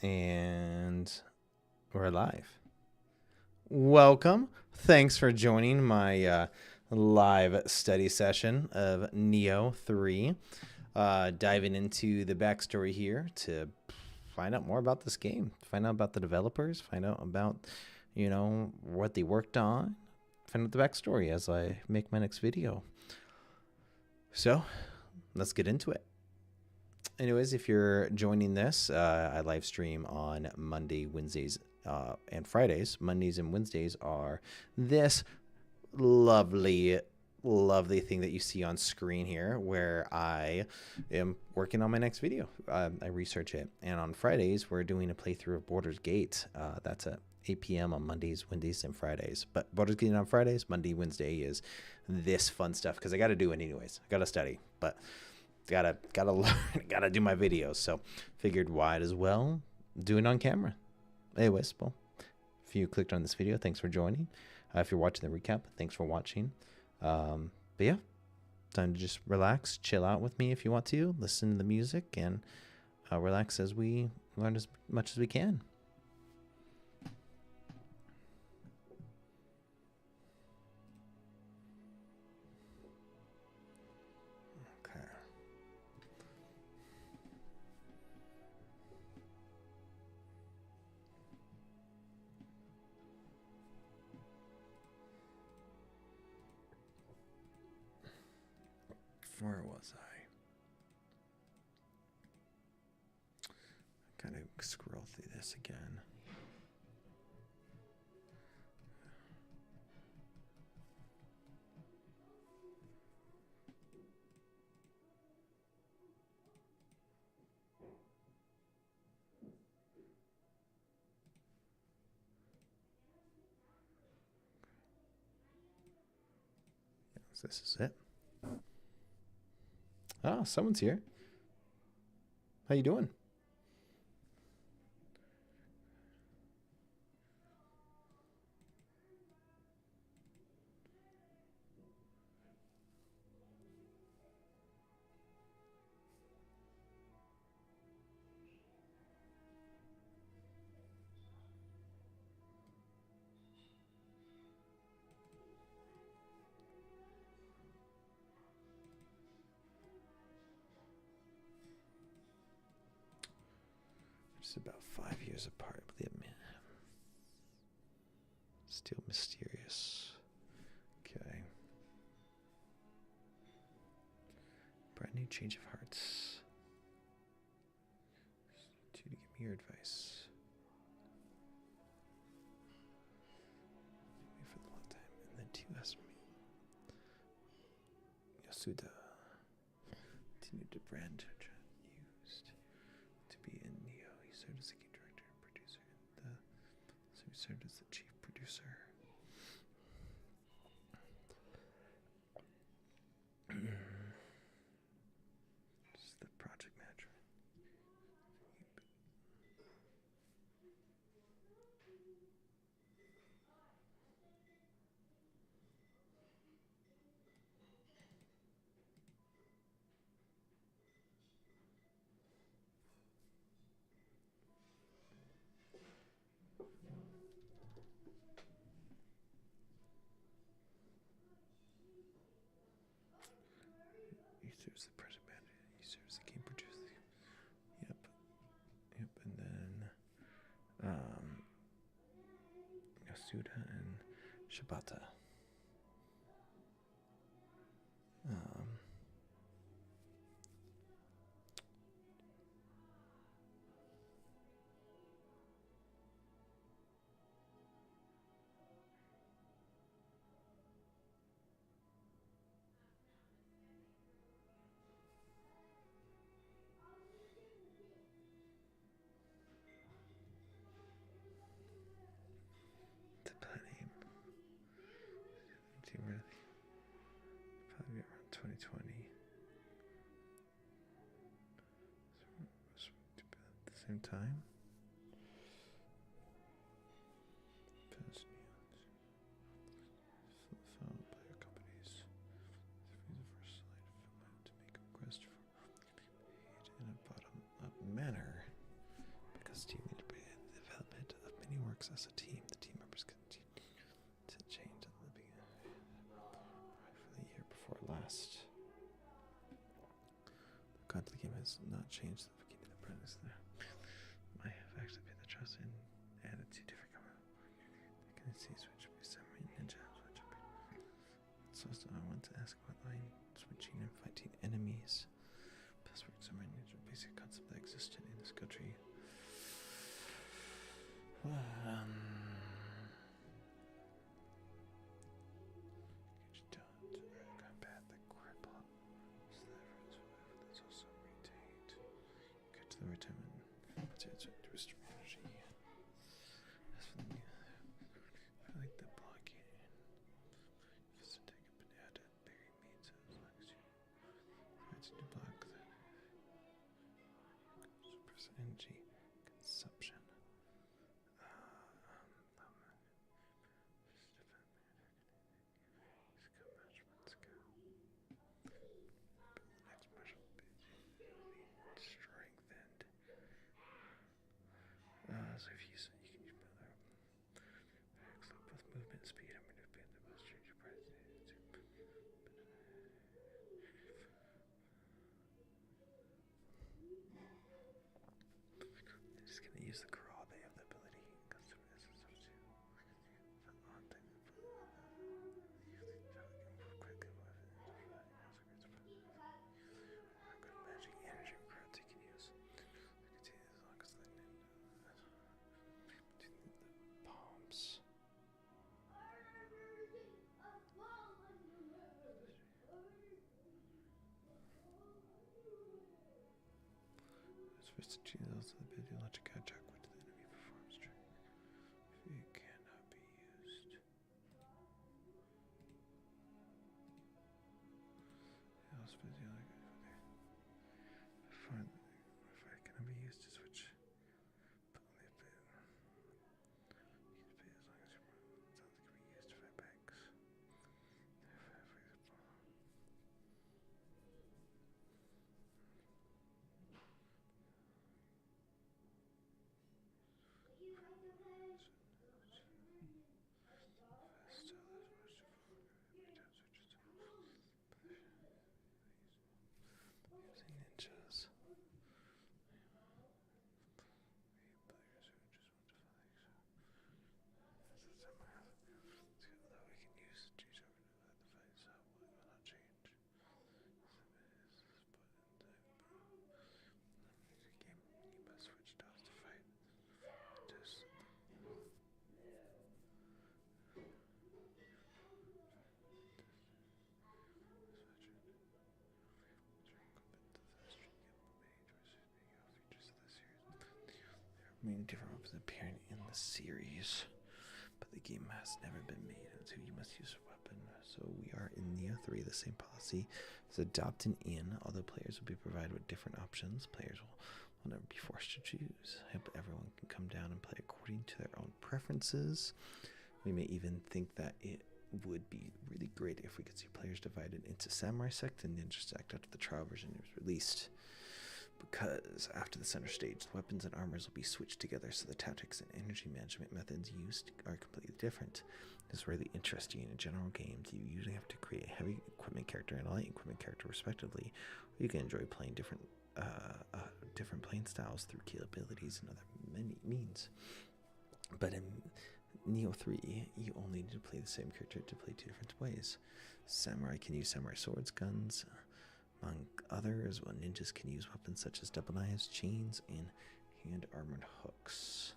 And we're live. Welcome. Thanks for joining my live study session of Nioh 3. Diving into the backstory here to find out more about this game, find out about the developers, find out about, what they worked on, find out the backstory as I make my next video. So let's get into it. Anyways, if you're joining this, I live stream on Monday, Wednesdays, and Fridays. Mondays and Wednesdays are this lovely thing that you see on screen here, where I am working on my next video. I research it. And on Fridays, we're doing a playthrough of Baldur's Gate. That's at 8 p.m. on Mondays, Wednesdays, and Fridays. But Baldur's Gate on Fridays, Monday, Wednesday is this fun stuff, because I got to do it anyways. I got to study, but gotta learn, gotta do my videos. So figured why as well do it on camera. Anyways, well, if you clicked on this video, thanks for joining. If you're watching the recap, thanks for watching. But yeah, time to just relax, chill out with me if you want to, listen to the music, and relax as we learn as much as we can. Okay. Where was I? Gotta scroll through this again. Yes, this is it. Oh, someone's here. How you doing? Just about 5 years apart, believe me. Still mysterious. Okay. Brand new change of hearts. 2 to give me your advice. Wait for the long time, and then 2 asked me. Yasuda. Continued to brand used to be in Nioh. He served as the game director and producer, so he served as the chief producer. Just the project manager. He serves the project manager. He serves the game producer. Yep. And then Yasuda and Shibata. The planning. Probably around 2020. At the same time. Found player companies. The first slide to make a request for paid in a bottom-up manner because Steven passworks as a team. The team members can change at the beginning for the year before last. The content of the game has not changed at the beginning of the premise there. I have actually paid the trust and added 2 different dependencies, which will be samurai ninja, which will be. So I want to ask what line switching and fighting enemies. Password samurai ninja, basic concept that existed in this country. Combat the cripple. That's also retained. Get to the vitamin. To restore energy. As for the I like the blocking. If it's a take up and add it, berry meats as long as you try to block that. Suppress energy consumption. Strengthened. So if you use it, you can use both movement speed and manipulate the most change your price. I'm just gonna use the crawl. They have the ability customize and stuff too. Good magic energy crowds you can use. Continue as long as the palms. Switch to choose the ability to let you catch up with the enemy performs trick. If it cannot be used. Else busy like okay. If it cannot be used to switch. But only if it you can pay as long as your sounds can be used to fight banks. Using ninjas. Players who just want to fight. Although we can use change over to the fight, so it will not change. The game you must switch styles to fight. Just many different weapons appearing in the series, but the game has never been made until you must use a weapon. So we are in Nioh 3. The same policy is adopted in, although players will be provided with different options. Players will never be forced to choose. I hope everyone can come down and play according to their own preferences. We may even think that it would be really great if we could see players divided into Samurai Sect and Ninja Sect after the trial version was released. Because after the center stage, the weapons and armors will be switched together, so the tactics and energy management methods used are completely different. It's really interesting. In general games, you usually have to create a heavy equipment character and a light equipment character, respectively. Or you can enjoy playing different playing styles through key abilities and other many means. But in Nioh 3, you only need to play the same character to play 2 different ways. Samurai can use samurai swords, guns. Among others, well, ninjas can use weapons such as double knives, chains, and hand-armored hooks.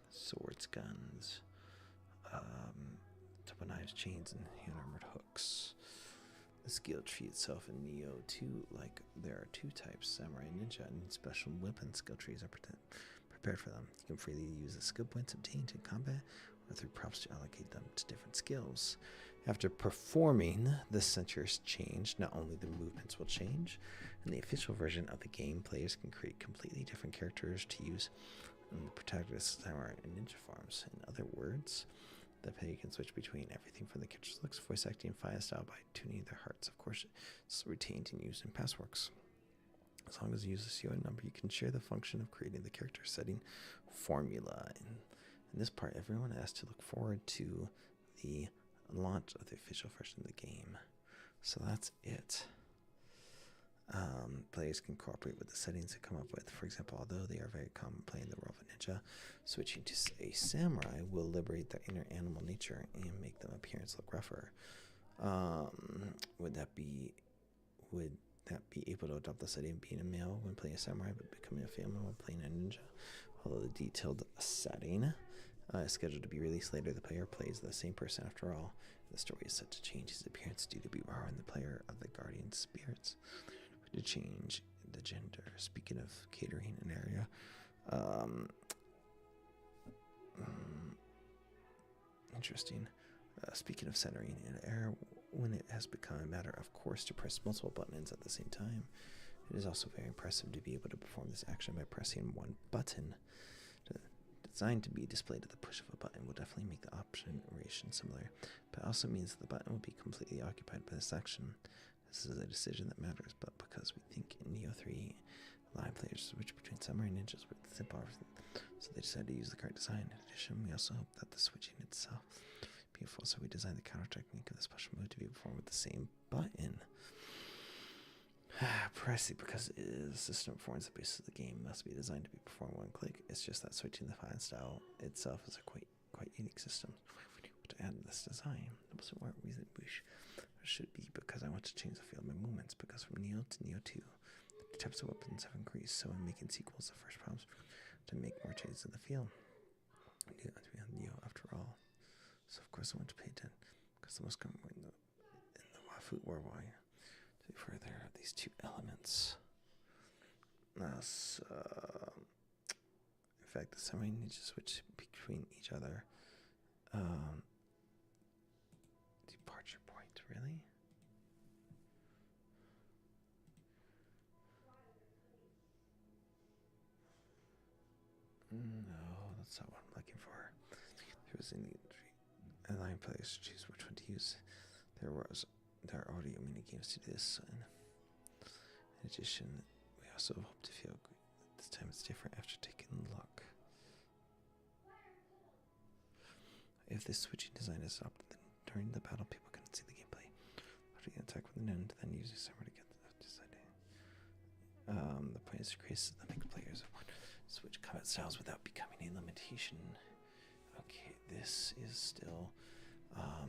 Swords, guns, double knives, chains, and hand-armored hooks. The skill tree itself in Nioh 2, like there are 2 types, samurai and ninja, and special weapon skill trees are prepared for them. You can freely use the skill points obtained in combat or through props to allocate them to different skills. After performing, the centers change. Not only the movements will change, in the official version of the game, players can create completely different characters to use in the protagonist, samurai, and ninja forms. In other words, the player can switch between everything from the character's looks, voice acting, and fight style by tuning their hearts. Of course, it's retained and used in Passworks. As long as you use the COI number, you can share the function of creating the character setting formula. In this part, everyone has to look forward to the launch of the official version of the game. So that's it. Players can cooperate with the settings they come up with. For example, although they are very common playing the role of a ninja, switching to a samurai will liberate their inner animal nature and make them appearance look rougher. Would that be able to adopt the setting of being a male when playing a samurai, but becoming a female when playing a ninja? Although the detailed setting is scheduled to be released later, the player plays the same person after all. The story is set to change his appearance due to Biwara and the player of the guardian spirits. To change the gender. Speaking of catering an area, interesting. Speaking of centering an area, when it has become a matter of course to press multiple buttons at the same time, it is also very impressive to be able to perform this action by pressing one button. Designed to be displayed at the push of a button will definitely make the operation similar, but it also means the button will be completely occupied by this action. This is a decision that matters, but because we think in Nioh 3, allowing players to switch between samurai and ninjas with simple, so they decided to use the card design. In addition, we also hope that the switching itself is beautiful, so we designed the counter technique of the special move to be performed with the same button. Pricey, because the system forms the basis of the game, must be designed to be performed one click. It's just that switching the fine style itself is a quite unique system. To add this design, it wasn't what reason wish. It should be because I want to change the feel of my movements, because from Nioh to Nioh 2, the types of weapons have increased, so in making sequels, the first problem is to make more changes in the feel. Nioh after all. So of course I want to pay attention, because the most common in the Wafu War Wire. To further these two elements. In fact, the samurai need to switch between each other. Departure point, really? No, that's not what I'm looking for. There was in the allowing players to choose which one to use. There are already many games to do this. And in addition, we also hope to feel good. This time it's different after taking a look. If this switching design is adopted, then during the battle, people can see the gameplay. After you attack with an end, then using somewhere to get the deciding. The point is to create that makes players switch combat styles without becoming a limitation. Okay, this is still. Are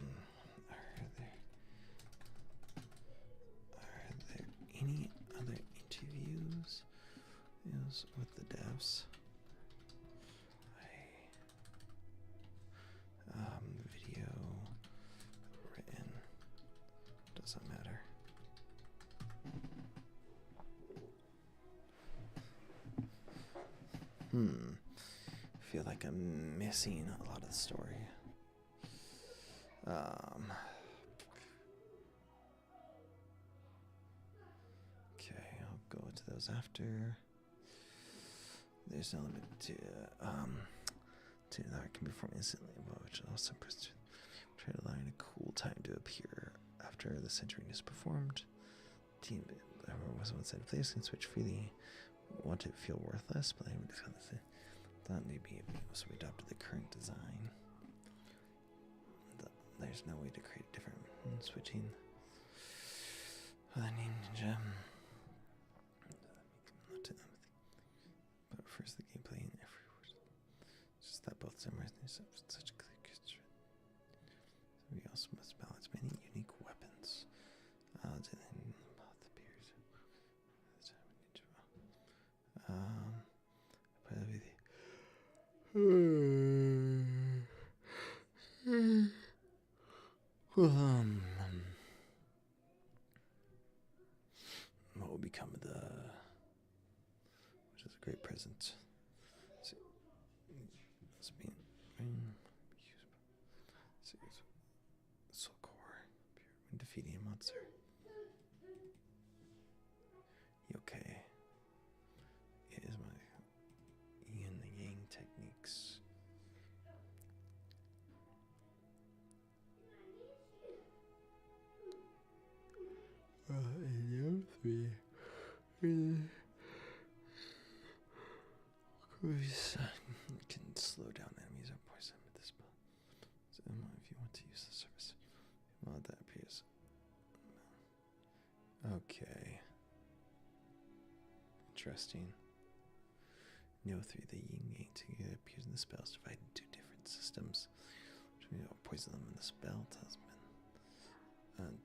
there any other interviews with the devs? Video written doesn't matter. I feel like I'm missing a lot of the story. Okay, I'll go into those after. There's no limit to that can be performed instantly, which also try to align a cool time to appear after the centering is performed. Team whoever was one side players can switch freely. Want to feel worthless, but I would discuss it. Thought maybe so we adopted the current design. There's no way to create a different switching. Ninja. But first the gameplay and everywhere. It's just that both samurais need such a clear history. So we also must balance many unique weapons. Both appears. What will become of which is a great present. Soul core when defeating a monster. Okay. It is my yin and yang techniques. In Nioh 3, Okay. Interesting. Nioh 3, the yin yang together appears in the spells divided into different systems. Poison them in the spell talisman. And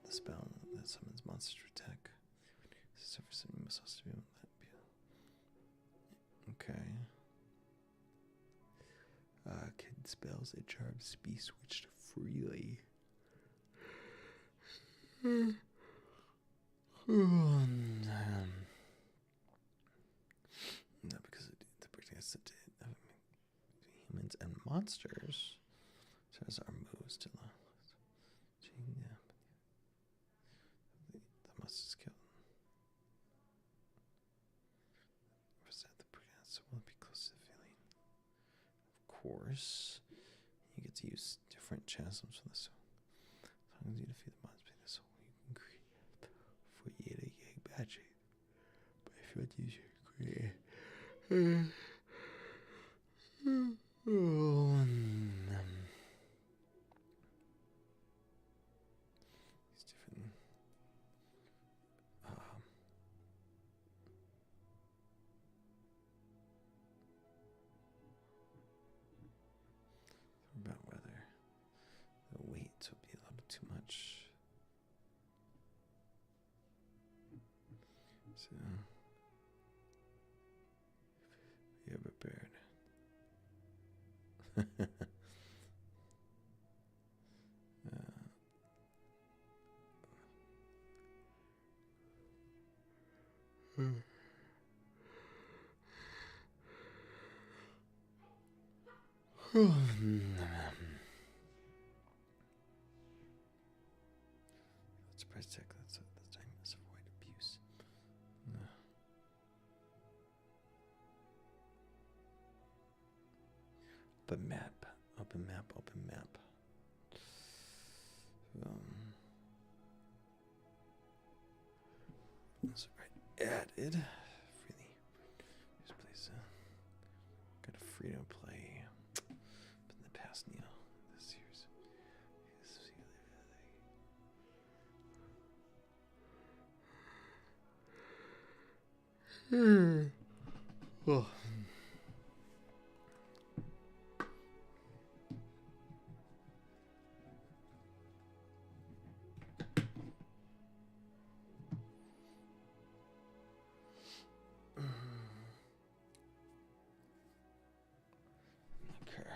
the spell that summons monsters to attack. You must also be able to. Okay. Can spells and charms be switched freely? No, because the protects humans and monsters. So as our moves to the monsters killed. The protects will be close to the feeling. Of course, you get to use different chasms for this. As long as you defeat the monster, this you can create for Yeda Yang magic. But if you want to use your create. These different about whether the weight will be a little too much. So you're prepared. Let's protect that so the time must avoid abuse. Open map. Open map. Open map. That's right. Added. Freely. This place. Got a freedom play. But in the past, Nioh. This year's. Oh. Okay.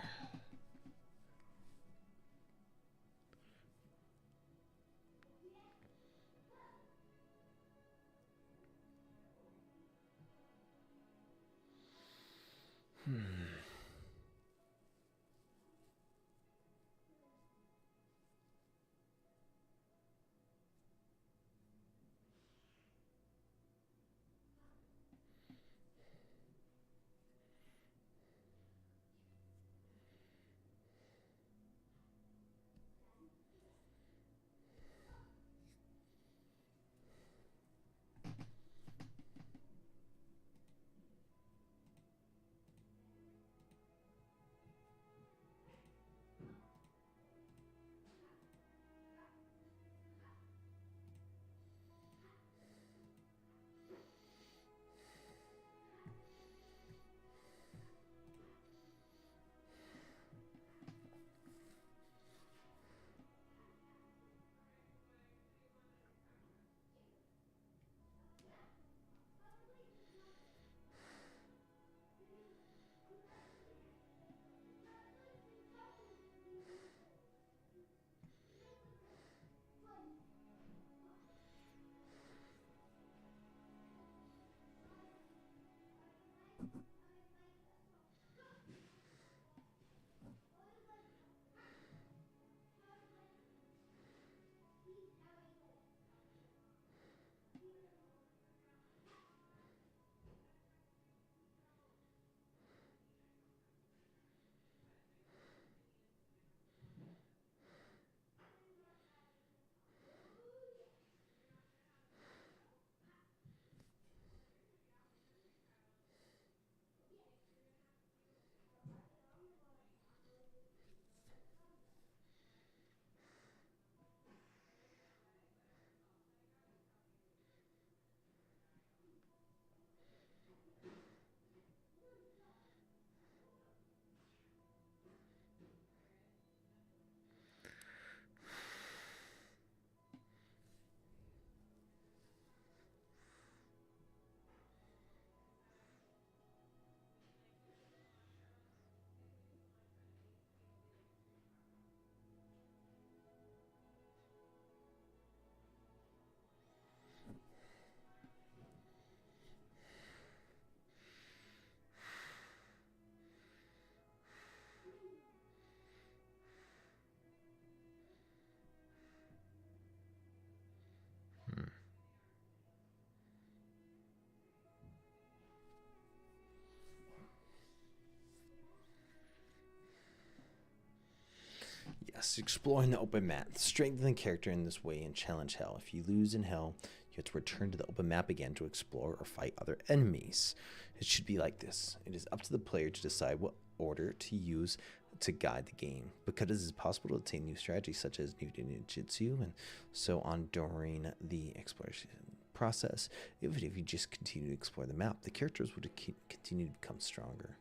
test. Explore in the open map. Strengthen the character in this way and challenge hell. If you lose in hell, you have to return to the open map again to explore or fight other enemies. It should be like this. It is up to the player to decide what order to use to guide the game. Because it is possible to obtain new strategies such as new ninjutsu and so on during the exploration process. Even if you just continue to explore the map, the characters would continue to become stronger.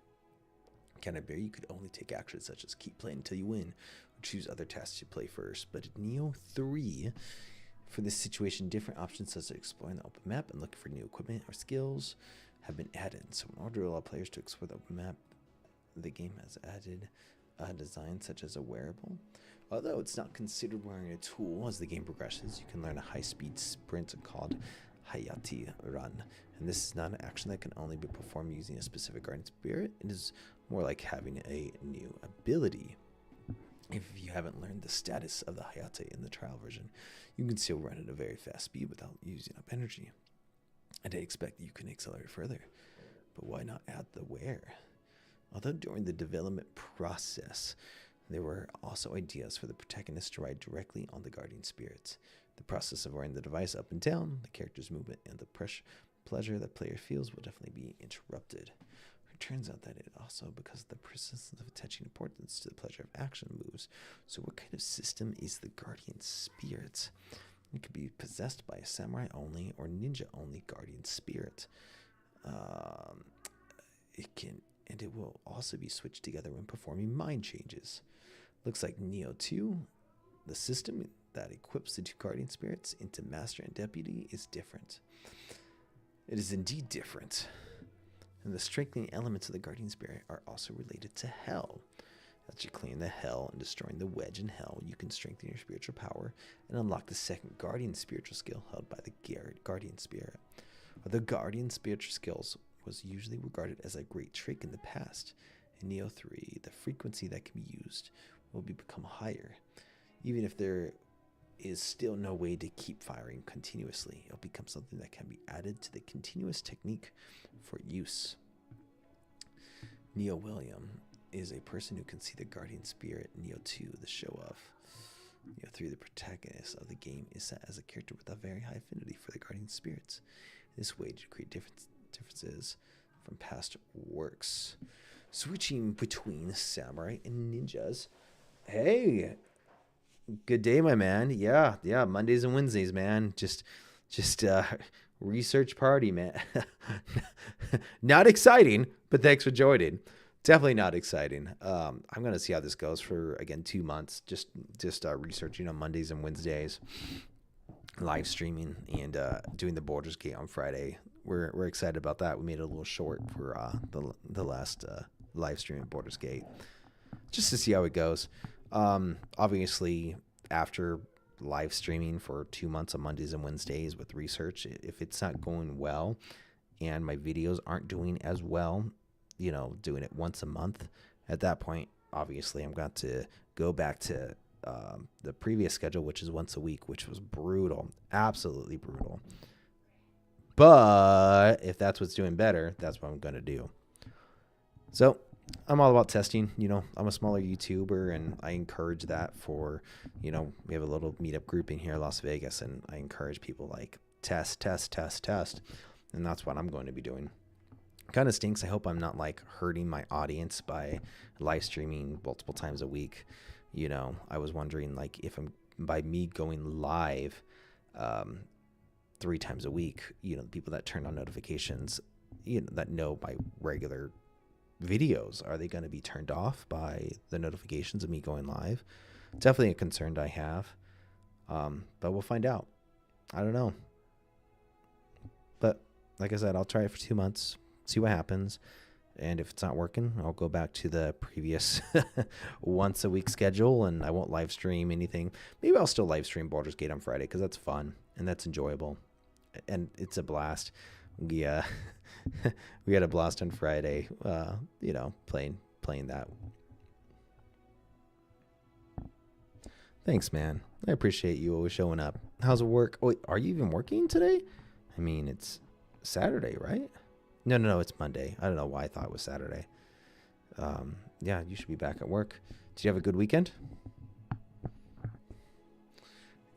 Canterbury, you could only take actions such as keep playing until you win, or choose other tasks to play first. But in Nioh 3, for this situation, different options such as exploring the open map and looking for new equipment or skills have been added. So in order to allow players to explore the open map, the game has added a design such as a wearable. Although it's not considered wearing a tool, as the game progresses, you can learn a high-speed sprint called Hayati Run. And this is not an action that can only be performed using a specific guardian spirit. It is more like having a new ability. If you haven't learned the status of the Hayate in the trial version, you can still run at a very fast speed without using up energy. And I expect that you can accelerate further. But why not add the wear? Although during the development process, there were also ideas for the protagonist to ride directly on the guardian spirits. The process of wearing the device up and down, the character's movement, and the pleasure that player feels will definitely be interrupted. It turns out that it also because of the persistence of attaching importance to the pleasure of action moves. So what kind of system is the guardian spirit? It could be possessed by a samurai only or ninja only guardian spirit. It will also be switched together when performing mind changes. Looks like Nioh 2, the system that equips the two guardian spirits into master and deputy, is different. It is indeed different. And the strengthening elements of the guardian spirit are also related to hell. As you clean the hell and destroying the wedge in hell, you can strengthen your spiritual power and unlock the second guardian spiritual skill held by the guardian spirit. The guardian spiritual skills was usually regarded as a great trick in the past. In Nioh 3, the frequency that can be used will become higher. Even if there is still no way to keep firing continuously, it'll become something that can be added to the continuous technique for use. Nioh William is a person who can see the guardian spirit. Nioh 2, the show-off. Nioh 3, the protagonist of the game, is set as a character with a very high affinity for the guardian spirits. This way to create differences from past works. Switching between samurai and ninjas. Hey, good day, my man. Yeah, Mondays and Wednesdays, man. Just research party, man. Not exciting, but thanks for joining. Definitely not exciting. I'm gonna see how this goes for again 2 months. Just researching on Mondays and Wednesdays, live streaming, and doing the Baldur's Gate on Friday. We're excited about that. We made it a little short for the last live stream at Baldur's Gate, just to see how it goes. Obviously, after live streaming for 2 months on Mondays and Wednesdays with research, if it's not going well and my videos aren't doing as well, doing it once a month, at that point, obviously, I'm going to go back to the previous schedule, which is once a week, which was brutal, absolutely brutal. But if that's what's doing better, that's what I'm going to do. So I'm all about testing. I'm a smaller YouTuber, and I encourage that for, we have a little meetup group in here in Las Vegas, and I encourage people like test. And that's what I'm going to be doing. Kind of stinks. I hope I'm not like hurting my audience by live streaming multiple times a week. I was wondering like if by me going live 3 times a week, the people that turn on notifications, that know my regular videos, are they going to be turned off by the notifications of me going live? Definitely a concern I have. But we'll find out. I don't know. But like I said, I'll try it for 2 months, see what happens. And if it's not working, I'll go back to the previous once a week schedule, and I won't live stream anything. Maybe I'll still live stream Baldur's Gate on Friday because that's fun and that's enjoyable. And it's a blast. We had a blast on Friday, playing that. Thanks, man. I appreciate you always showing up. How's it work? Oh, wait, are you even working today? I mean, it's Saturday, right? No, it's Monday. I don't know why I thought it was Saturday. Yeah, you should be back at work. Did you have a good weekend?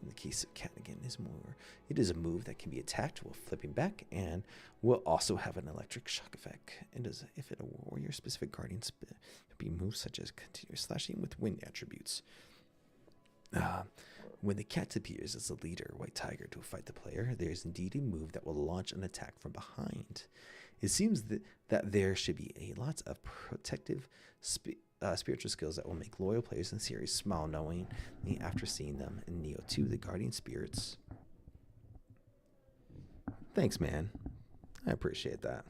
In the case of cat, again, it is a move that can be attacked while flipping back and will also have an electric shock effect. And as if it a warrior specific guardian be moves such as continuous slashing with wind attributes. When the cat appears as a leader, white tiger, to fight the player, there is indeed a move that will launch an attack from behind. It seems that there should be a lot of protective spiritual skills that will make loyal players in the series smile knowing after seeing them in Nioh 2, the guardian spirits. Thanks, man. I appreciate that.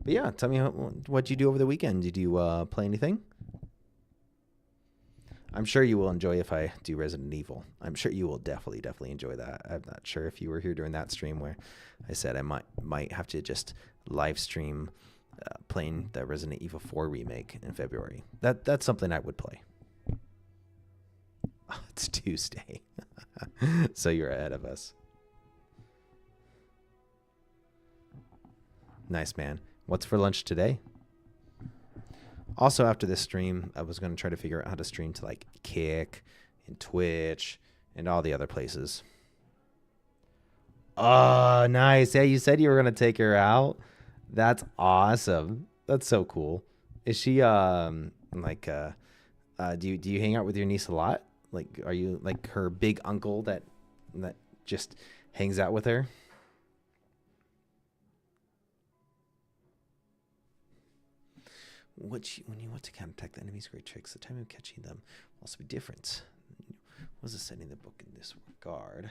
But yeah, tell me what you do over the weekend. Did you play anything? I'm sure you will enjoy if I do Resident Evil. I'm sure you will definitely enjoy that. I'm not sure if you were here during that stream where I said I might have to just live stream playing the Resident Evil 4 remake in February. That's something I would play. Oh, it's Tuesday. So you're ahead of us. Nice, man. What's for lunch today? Also, after this stream, I was going to try to figure out how to stream to like Kick and Twitch and all the other places. Oh, nice. Yeah, you said you were going to take her out. That's awesome. That's so cool. Is she do you hang out with your niece a lot? Like, are you like her big uncle that just hangs out with her? When you want to counterattack the enemy's great tricks, the time of catching them will also be different. Was a setting the book in this regard?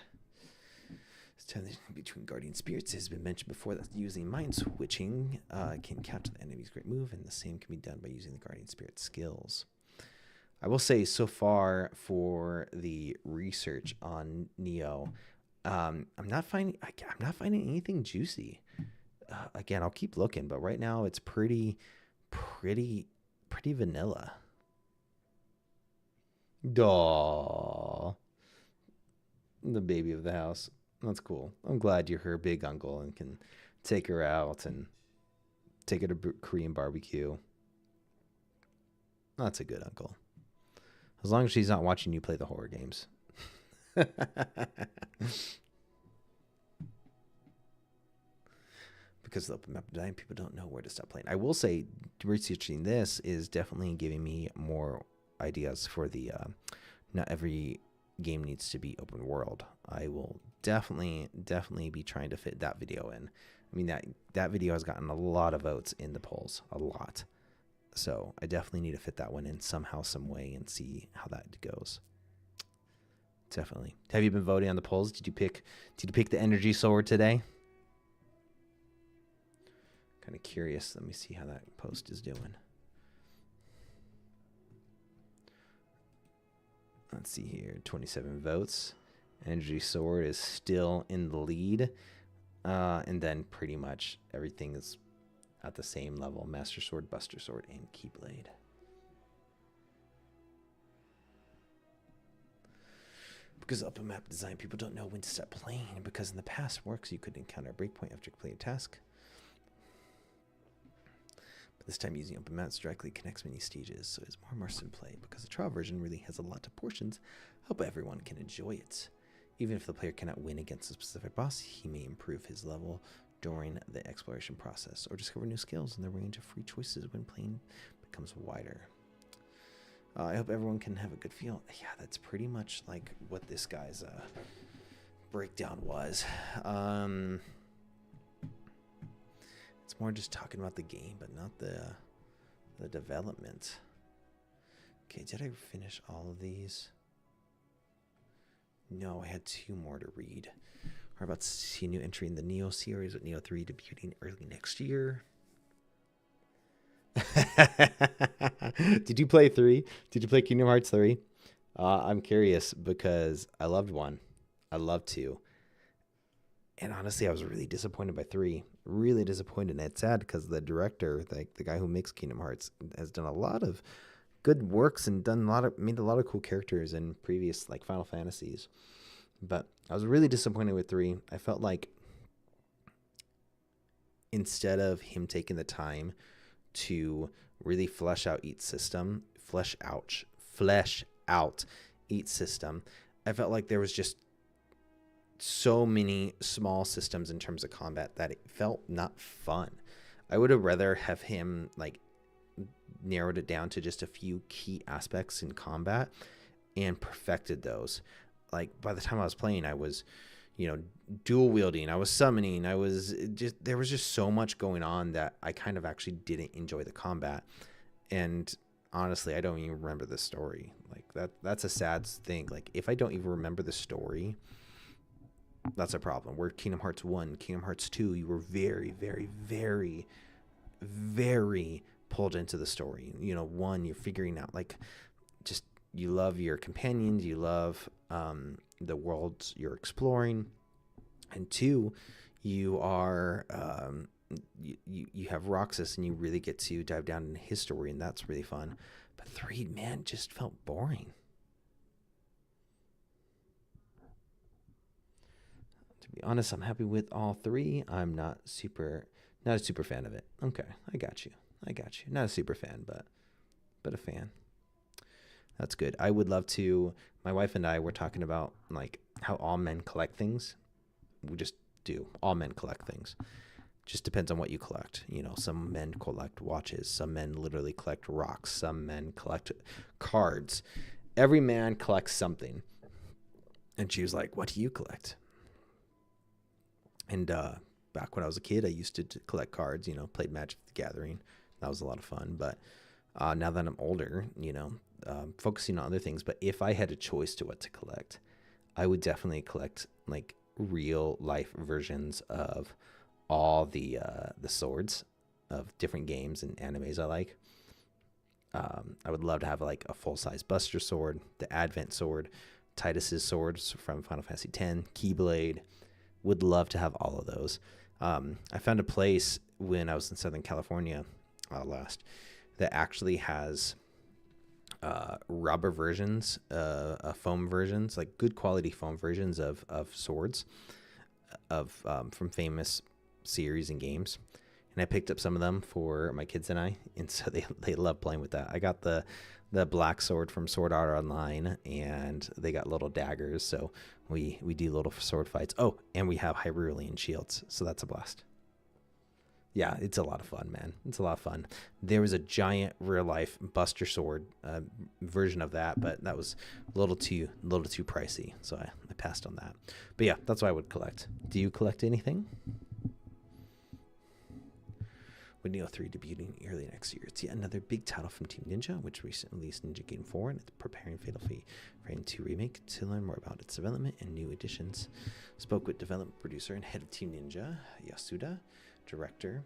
This time between guardian spirits has been mentioned before that using mind switching can counter the enemy's great move, and the same can be done by using the guardian spirit skills. I will say so far for the research on Nioh, I'm not finding anything juicy. Again, I'll keep looking, but right now it's pretty vanilla. Aww. The baby of the house. That's cool. I'm glad you're her big uncle and can take her out and take her to Korean barbecue. That's a good uncle. As long as she's not watching you play the horror games. Because the open map design, people don't know where to stop playing. I will say, researching this is definitely giving me more ideas for the not every game needs to be open world. I will definitely be trying to fit that video in. I mean, that video has gotten a lot of votes in the polls, a lot. So I definitely need to fit that one in somehow, some way, and see how that goes. Definitely. Have you been voting on the polls? Did you pick the energy sword today? Kind of curious. Let me see how that post is doing. Let's see here. 27 votes. Energy Sword is still in the lead. And then pretty much everything is at the same level. Master Sword, Buster Sword, and Keyblade. Because open map design, people don't know when to stop playing. Because in the past works, you could encounter a breakpoint after completing a task. This time using open maps directly connects many stages, so it's more immersive in play. Because the trial version really has a lot of portions, I hope everyone can enjoy it. Even if the player cannot win against a specific boss, he may improve his level during the exploration process, or discover new skills, and the range of free choices when playing becomes wider. I hope everyone can have a good feel. Yeah, that's pretty much like what this guy's breakdown was. It's more just talking about the game, but not the development. Okay, did I finish all of these? No, I had 2 more to read. We're about to see a new entry in the Nioh series, with Nioh 3 debuting early next year. Did you play 3? Did you play Kingdom Hearts 3? I'm curious because I loved 1. I loved 2. And honestly, I was really disappointed by 3. Really disappointed. And it's sad because the director, the guy who makes Kingdom Hearts, has done a lot of good works and made a lot of cool characters in previous like Final Fantasies. But I was really disappointed with 3. I felt like instead of him taking the time to really flesh out each system, I felt like there was just so many small systems in terms of combat that it felt not fun. I would have rather have him like narrowed it down to just a few key aspects in combat and perfected those. Like by the time I was playing, I was, dual wielding, I was summoning, there was just so much going on that I kind of actually didn't enjoy the combat. And honestly, I don't even remember the story. Like that's a sad thing. Like if I don't even remember the story, that's a problem. Where Kingdom Hearts 1, Kingdom Hearts 2, you were very, very, very, very pulled into the story. 1, you're figuring out like just you love your companions, you love the worlds you're exploring, and 2, you are you have Roxas and you really get to dive down into his story, and that's really fun. But 3, man, just felt boring. To be honest, I'm happy with all 3. I'm not a super fan of it. Okay, I got you. Not a super fan, but a fan. That's good. I would love to. My wife and I were talking about like how all men collect things. We just do. All men collect things. Just depends on what you collect. Some men collect watches. Some men literally collect rocks. Some men collect cards. Every man collects something. And she was like, "What do you collect?" And back when I was a kid, I used to collect cards, played Magic the Gathering. That was a lot of fun. But now that I'm older, focusing on other things. But if I had a choice to what to collect, I would definitely collect like real life versions of all the swords of different games and animes I like. I would love to have like a full-size Buster sword, the Advent sword, Titus's swords from Final Fantasy X, Keyblade. Would love to have all of those. I found a place when I was in Southern California last that actually has rubber versions, foam versions, like good quality foam versions of swords from famous series and games. And I picked up some of them for my kids and I, and so they love playing with that. I got the black sword from Sword Art Online, and they got little daggers, so we do little sword fights. Oh, and we have Hyrulean shields, so that's a blast. Yeah, it's a lot of fun, man. It's a lot of fun. There was a giant real life Buster sword version of that, but that was a little too pricey, so I passed on that. But yeah, that's what I would collect. Do you collect anything? With Nioh 3 debuting early next year, it's yet another big title from Team Ninja, which recently released Ninja Game 4, and it's preparing Fatal Frame 2 Remake. To learn more about its development and new additions, spoke with development producer and head of Team Ninja, Yasuda, director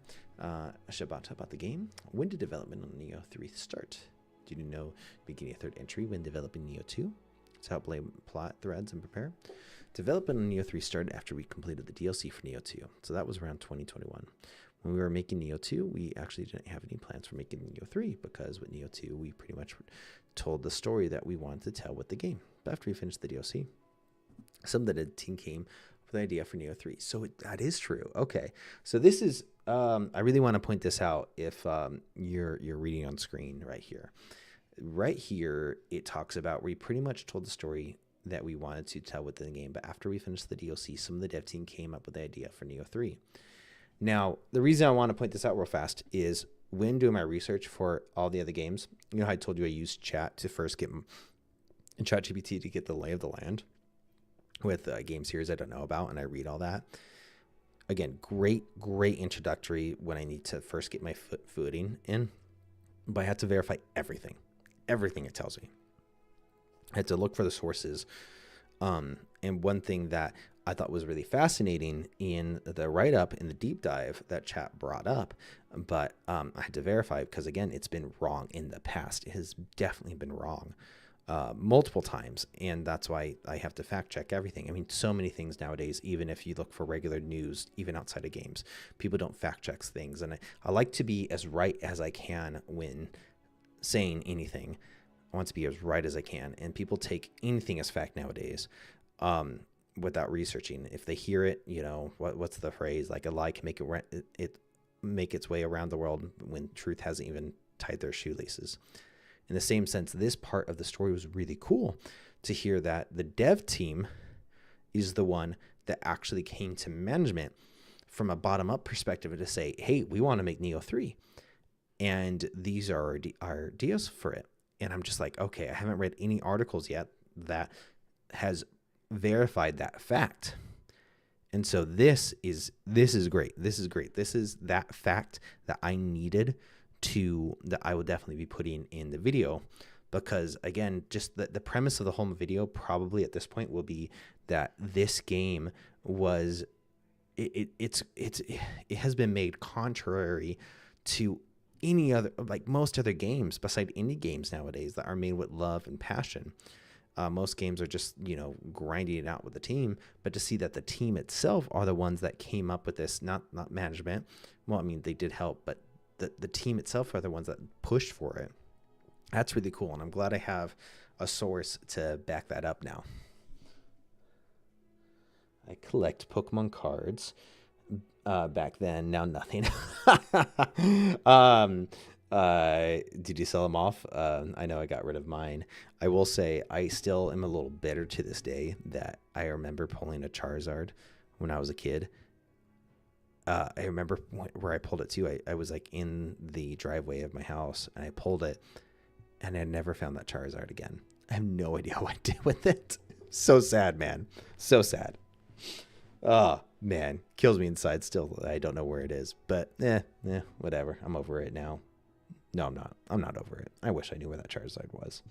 Shibata about the game. When did development on Nioh 3 start? Did you know beginning a third entry when developing Nioh 2? To help lay plot threads and prepare. Development on Nioh 3 started after we completed the DLC for Nioh 2, so that was around 2021. When we were making Nioh 2, we actually didn't have any plans for making Nioh 3 because with Nioh 2, we pretty much told the story that we wanted to tell with the game. But after we finished the DLC, some of the team came with the idea for Nioh 3. So that is true. Okay. So this is, I really want to point this out if you're reading on screen right here. Right here, it talks about we pretty much told the story that we wanted to tell within the game. But after we finished the DLC, some of the dev team came up with the idea for Nioh 3. Now, the reason I want to point this out real fast is when doing my research for all the other games, how I told you I used chat to first get ChatGPT to get the lay of the land with game series I don't know about, and I read all that. Again, great introductory when I need to first get my footing in, but I had to verify everything it tells me. I had to look for the sources. And one thing that I thought was really fascinating in the write-up, in the deep dive that chat brought up, but I had to verify because, again, it's been wrong in the past. It has definitely been wrong multiple times, and that's why I have to fact-check everything. I mean, so many things nowadays, even if you look for regular news, even outside of games, people don't fact-check things, and I like to be as right as I can when saying anything. I want to be as right as I can, and people take anything as fact nowadays. Without researching. If they hear it, what's the phrase? Like a lie can make its way around the world when truth hasn't even tied their shoelaces. In the same sense, this part of the story was really cool to hear that the dev team is the one that actually came to management from a bottom-up perspective to say, hey, we want to make Nioh 3. And these are our ideas for it. And I'm just like, okay, I haven't read any articles yet that has verified that fact. And so this is great. This is great. This is that fact that I needed that I will definitely be putting in the video, because again, just the premise of the whole video probably at this point will be that this game was, it has been made contrary to any other, like most other games beside indie games nowadays that are made with love and passion. Most games are just, grinding it out with the team, but to see that the team itself are the ones that came up with this, not management. Well, I mean, they did help, but the team itself are the ones that pushed for it. That's really cool. And I'm glad I have a source to back that up now. I collect Pokemon cards. Back then, now nothing. Did you sell them off? I know I got rid of mine. I will say I still am a little bitter to this day that I remember pulling a Charizard when I was a kid. I remember where I pulled it to. I was like in the driveway of my house and I pulled it and I never found that Charizard again. I have no idea what I did with it. So sad, man. So sad. Oh, man. Kills me inside still. I don't know where it is, but whatever. I'm over it now. No, I'm not. I'm not over it. I wish I knew where that Charizard was.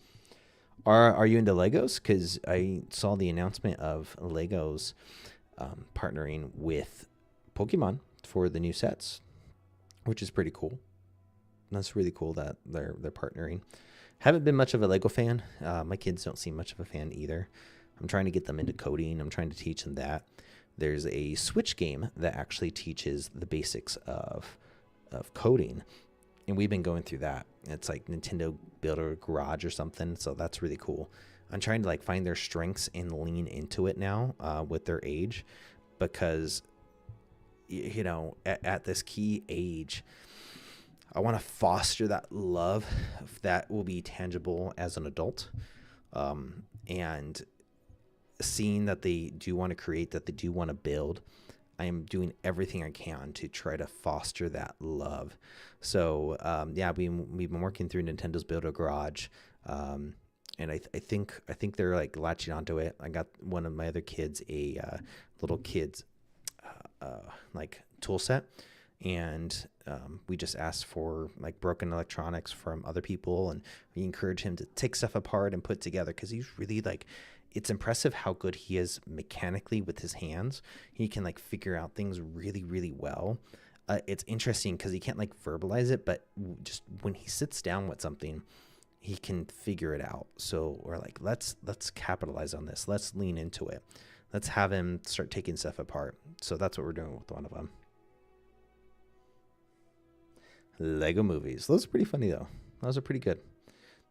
Are you into Legos? Because I saw the announcement of Legos partnering with Pokemon for the new sets, which is pretty cool. That's really cool that they're partnering. Haven't been much of a Lego fan. My kids don't seem much of a fan either. I'm trying to get them into coding. I'm trying to teach them that. There's a Switch game that actually teaches the basics of coding. And we've been going through that. It's like Nintendo Builder Garage or something. So that's really cool. I'm trying to like find their strengths and lean into it now with their age, because, at this key age, I want to foster that love that will be tangible as an adult. And seeing that they do want to create, that they do want to build, I am doing everything I can to try to foster that love. So, we've been working through Nintendo's Builder Garage. And I think they're like latching onto it. I got one of my other kids a little kid's like tool set. And we just asked for like broken electronics from other people, and we encourage him to take stuff apart and put together, because he's really like, it's impressive how good he is mechanically with his hands. He can like figure out things really, really well. It's interesting because he can't like verbalize it, but just when he sits down with something, he can figure it out. So we're like, let's capitalize on this. Let's lean into it. Let's have him start taking stuff apart. So that's what we're doing with one of them. Lego movies. Those are pretty funny though. Those are pretty good.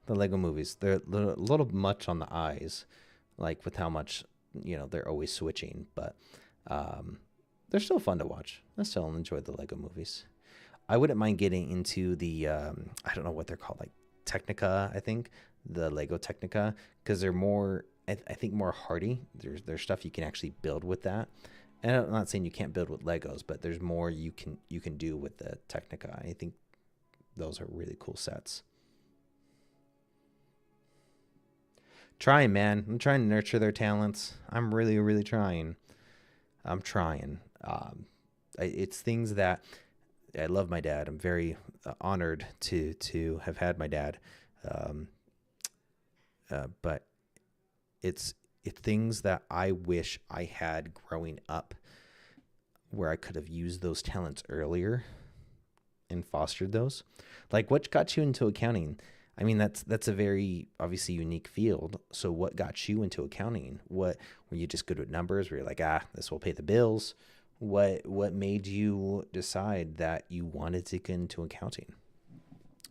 The Lego movies. They're a little much on the eyes, like with how much, they're always switching, but they're still fun to watch. I still enjoy the Lego movies. I wouldn't mind getting into the, I don't know what they're called, like Technica, I think, the Lego Technica, because they're more, I think more hardy. There's stuff you can actually build with that. And I'm not saying you can't build with Legos, but there's more you can do with the Technica. I think those are really cool sets. Trying, man. I'm trying to nurture their talents. I'm really, really trying. I'm trying. It's things that I love my dad. I'm very honored to have had my dad. But it's things that I wish I had growing up, where I could have used those talents earlier and fostered those. Like, what got you into accounting? I mean, that's a very obviously unique field. So what got you into accounting? Were you just good with numbers? Were you like, this will pay the bills? What made you decide that you wanted to get into accounting?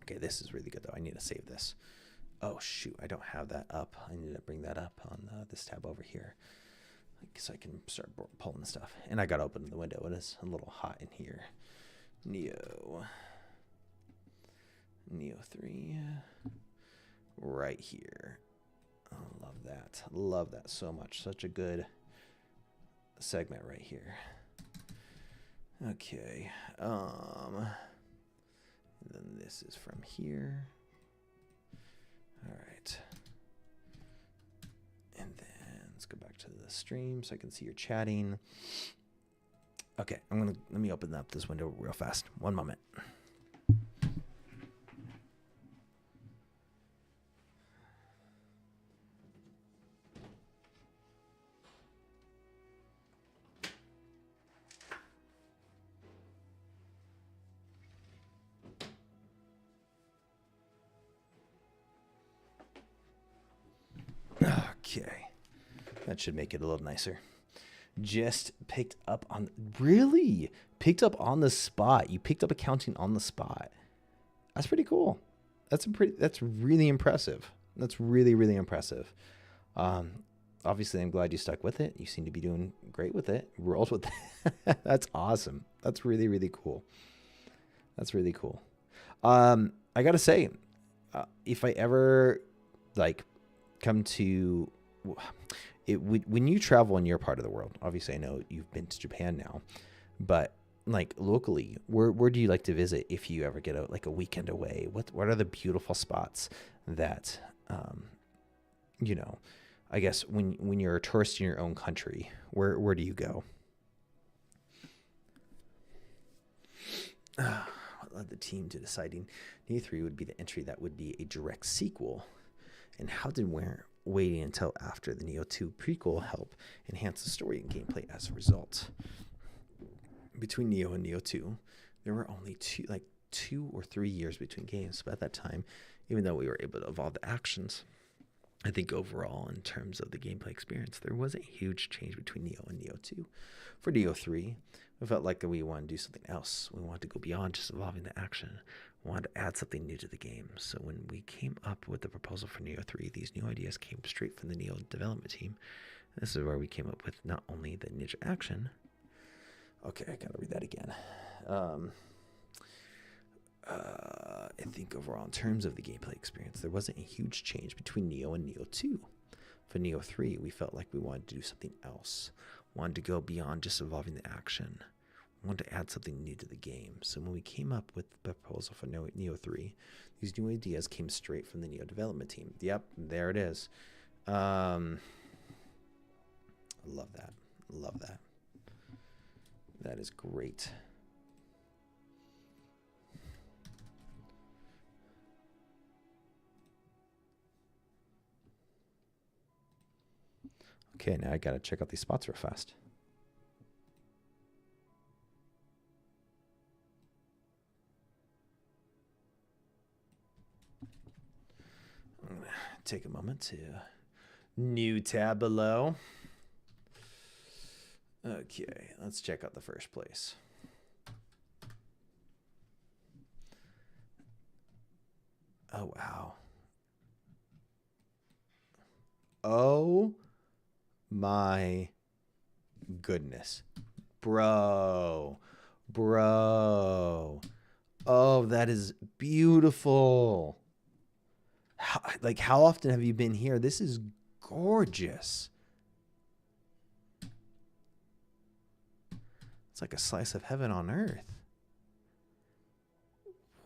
Okay, this is really good though. I need to save this. Oh shoot, I don't have that up. I need to bring that up on this tab over here, so I can start pulling stuff. And I got to open the window. It is a little hot in here. Nioh 3, right here. I love that. Love that so much. Such a good segment right here. Okay. And then this is from here. All right. And then let's go back to the stream so I can see you're chatting. Okay, let me open up this window real fast. One moment. Okay, that should make it a little nicer. Just picked up on the spot. You picked up accounting on the spot. That's pretty cool. That's really impressive. That's really, really impressive. Obviously I'm glad you stuck with it. You seem to be doing great with it. Rolled with it. That's awesome. That's really, really cool. That's really cool. I gotta say, if I ever come to it, when you travel in your part of the world, obviously I know you've been to Japan now, but locally, where do you like to visit if you ever get a weekend away? What are the beautiful spots that I guess when you're a tourist in your own country, where do you go? What led the team to deciding Nioh 3 would be the entry that would be a direct sequel? And how did waiting until after the Nioh 2 prequel help enhance the story and gameplay as a result? Between Nioh and Nioh 2, there were only 2 or 3 years between games. But at that time, even though we were able to evolve the actions, I think overall, in terms of the gameplay experience, there was a huge change between Nioh and Nioh 2. For Nioh 3, we felt like we wanted to do something else. We wanted to go beyond just evolving the action. We wanted to add something new to the game. So when we came up with the proposal for Nioh 3, these new ideas came straight from the Nioh development team. This is where we came up with not only the ninja action. Okay, I gotta read that again. I think overall, in terms of the gameplay experience, there wasn't a huge change between Nioh and Nioh 2. For Nioh 3, we felt like we wanted to do something else. Wanted to go beyond just evolving the action. Wanted to add something new to the game. So when we came up with the proposal for Nioh 3, these new ideas came straight from the Nioh development team. Yep, there it is. I love that. Love that. That is great. Okay, now I gotta check out these spots real fast. I'm gonna take a moment to new tab below. Okay, let's check out the first place. Oh, wow. Oh my goodness. Bro. Oh, that is beautiful. How often have you been here? This is gorgeous. It's like a slice of heaven on earth.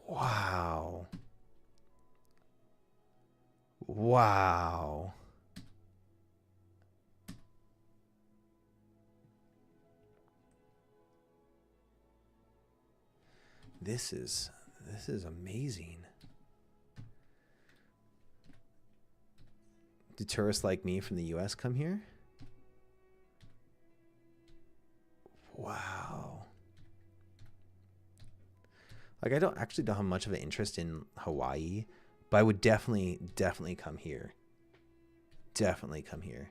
Wow. Wow. This is amazing. Do tourists like me from the US come here? Wow. I don't have much of an interest in Hawaii, but I would definitely come here. Definitely come here.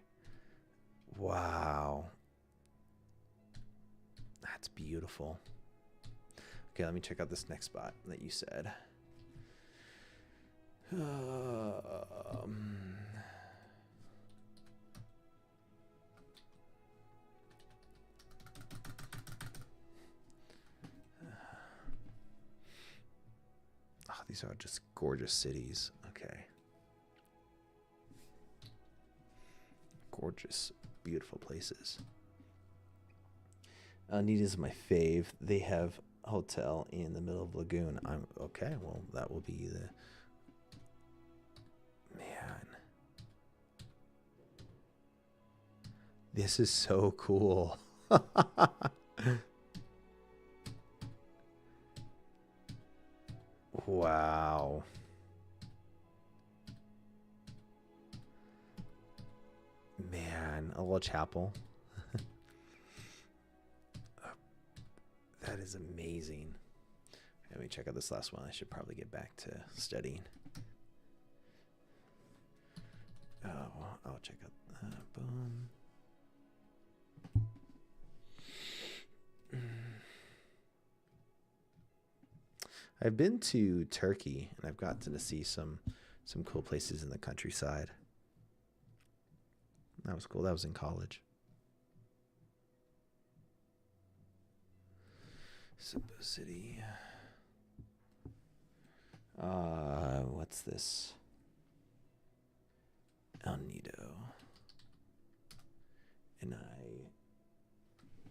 Wow. That's beautiful. Okay, let me check out this next spot that you said. These are just gorgeous cities. Okay. gorgeous, beautiful places. Nita is my fave. They have a hotel in the middle of Lagoon. I'm okay. Well, that will be the man. This is so cool. Wow. Man, a little chapel. That is amazing. Let me check out this last one. I should probably get back to studying. Oh, I'll check out. Boom. I've been to Turkey and I've gotten to see some cool places in the countryside. That was cool. That was in college. Cebu City. What's this? El Nido.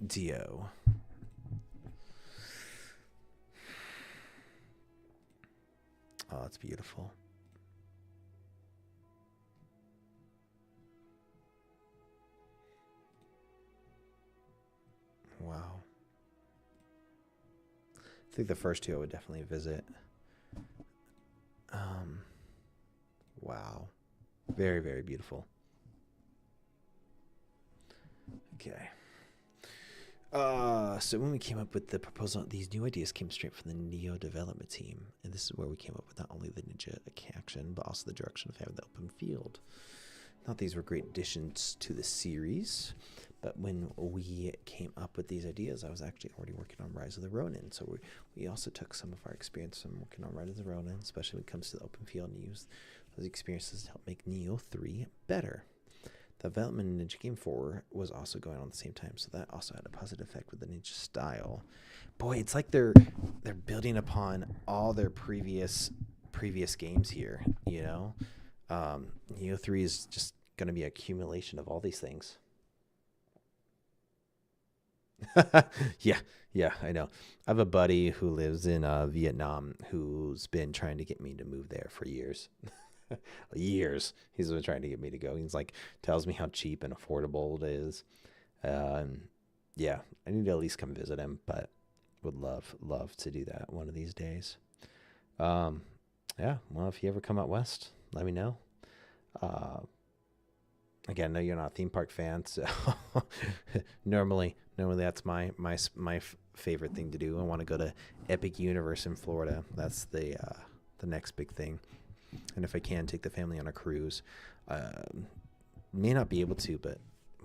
Nioh. Oh, it's beautiful. Wow. I think the first two I would definitely visit. Wow. Very, very beautiful. Okay. So when we came up with the proposal, these new ideas came straight from the Nioh development team. And this is where we came up with not only the ninja action, but also the direction of having the open field. Thought these were great additions to the series. But when we came up with these ideas, I was actually already working on Rise of the Ronin. So we also took some of our experience from working on Rise of the Ronin, especially when it comes to the open field, and used those experiences to help make Nioh 3 better. The development in Ninja Game 4 was also going on at the same time, so that also had a positive effect with the ninja style. Boy, it's like they're building upon all their previous games here, you know? Nioh 3 is just going to be an accumulation of all these things. Yeah, I know. I have a buddy who lives in Vietnam who's been trying to get me to move there for years. Years. He's been trying to get me to go. He's like, tells me how cheap and affordable it is. Yeah, I need to at least come visit him, but would love to do that one of these days. Yeah, well, if you ever come out west, let me know. Again, no, you're not a theme park fan, so normally that's my favorite thing to do. I want to go to Epic Universe in Florida. That's the next big thing. And if I can, take the family on a cruise. May not be able to, but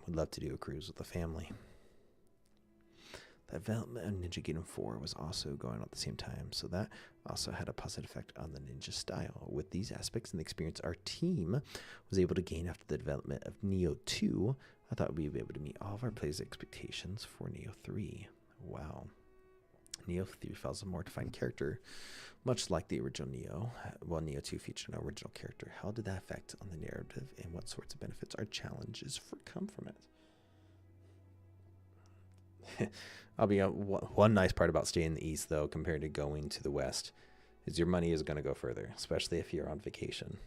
would love to do a cruise with the family. The development of Ninja Gaiden 4 was also going on at the same time, so that also had a positive effect on the ninja style. With these aspects and the experience our team was able to gain after the development of Nioh 2, I thought we'd be able to meet all of our players' expectations for Nioh 3. Wow. Nioh 3 follows a more defined character, much like the original Nioh. While Nioh 2 featured an original character, how did that affect on the narrative, and what sorts of benefits or challenges come from it? I'll be one nice part about staying in the East, though, compared to going to the West, is your money is going to go further, especially if you're on vacation.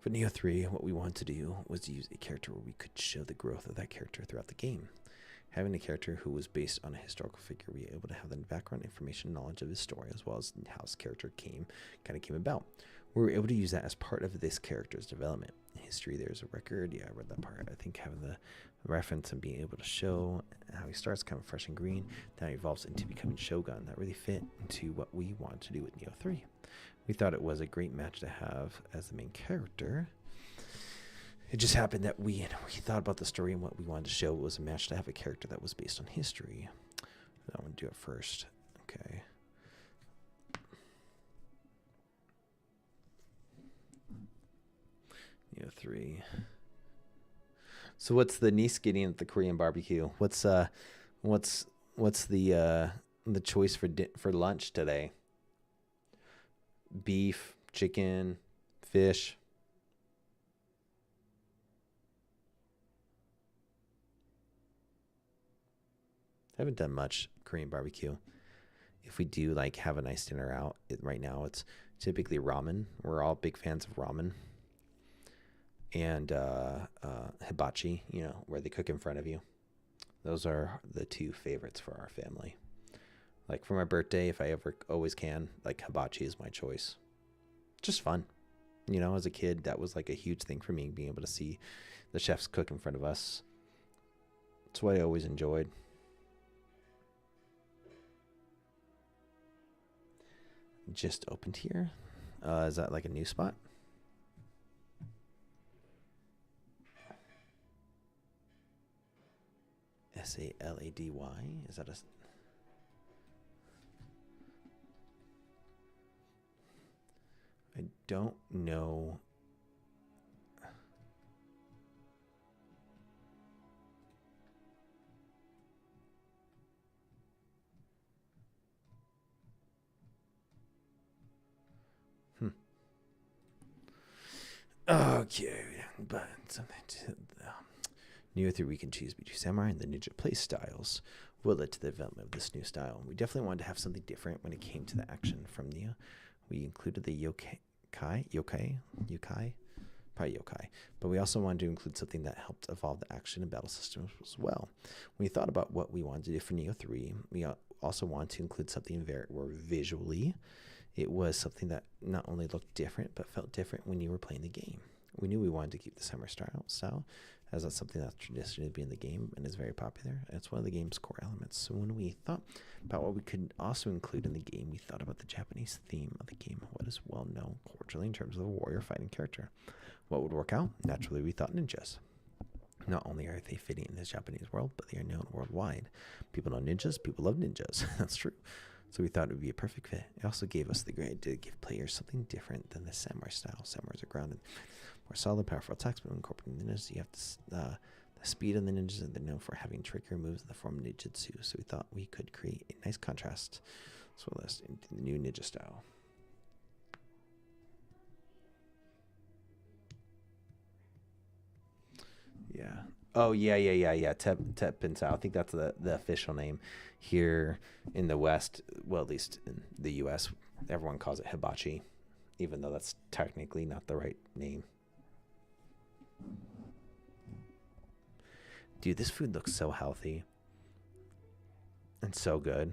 For Nioh 3, what we wanted to do was to use a character where we could show the growth of that character throughout the game. Having a character who was based on a historical figure, we were able to have the background information, knowledge of his story, as well as how his character came about. We were able to use that as part of this character's development. In history, there's a record. Yeah, I read that part. I think having the reference and being able to show how he starts kind of fresh and green, then evolves into becoming Shogun. That really fit into what we wanted to do with Nioh 3. We thought it was a great match to have as the main character. It just happened that we thought about the story and what we wanted to show was a match to have a character that was based on history. I want to do it first. Okay. Nioh 3. So what's the niece getting at the Korean barbecue? What's the choice for lunch today? Beef, chicken, fish. Haven't done much Korean barbecue. If we do like have a nice dinner out, right now it's typically ramen. We're all big fans of ramen and hibachi. Where they cook in front of you. Those are the two favorites for our family. Like for my birthday, if I ever always can, like hibachi is my choice. Just fun. As a kid, that was like a huge thing for me, being able to see the chefs cook in front of us. It's what I always enjoyed. Just opened here. Is that like a new spot? Salady. Is that a... I don't know. Okay, but something to Nioh 3, we can choose between samurai and the ninja play styles. What led to the development of this new style? We definitely wanted to have something different when it came to the action from Nioh. We included the yokai, probably yokai, but we also wanted to include something that helped evolve the action and battle systems as well. When we thought about what we wanted to do for Nioh 3, we also wanted to include something where visually it was something that not only looked different but felt different when you were playing the game. We knew we wanted to keep the samurai style, as that's something that's traditionally been in the game and is very popular. It's one of the game's core elements. So when we thought about what we could also include in the game, we thought about the Japanese theme of the game, what is well known culturally in terms of a warrior fighting character. What would work out? Naturally, we thought ninjas. Not only are they fitting in this Japanese world, but they are known worldwide. People know ninjas, people love ninjas. That's true. So we thought it would be a perfect fit. It also gave us the great idea to give players something different than the samurai style. Samurais are grounded, more solid, powerful attacks, but incorporating ninjas, you have the speed of the ninjas, and they're known for having trickier moves in the form of ninjutsu. So we thought we could create a nice contrast as well as the new ninja style. Yeah. Oh, yeah. Tep Pinsao. I think that's the official name here in the West. Well, at least in the U.S., everyone calls it hibachi, even though that's technically not the right name. Dude, this food looks so healthy and so good.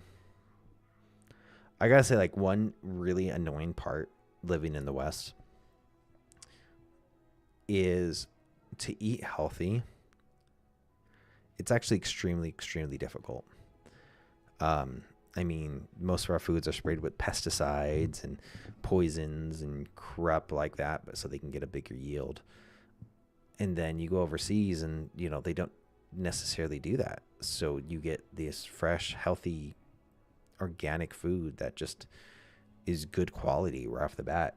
I gotta say, like, one really annoying part living in the West is to eat healthy. It's actually extremely difficult. I mean, most of our foods are sprayed with pesticides and poisons and crap like that, but so they can get a bigger yield. And then you go overseas and, they don't necessarily do that. So you get this fresh, healthy, organic food that just is good quality right off the bat.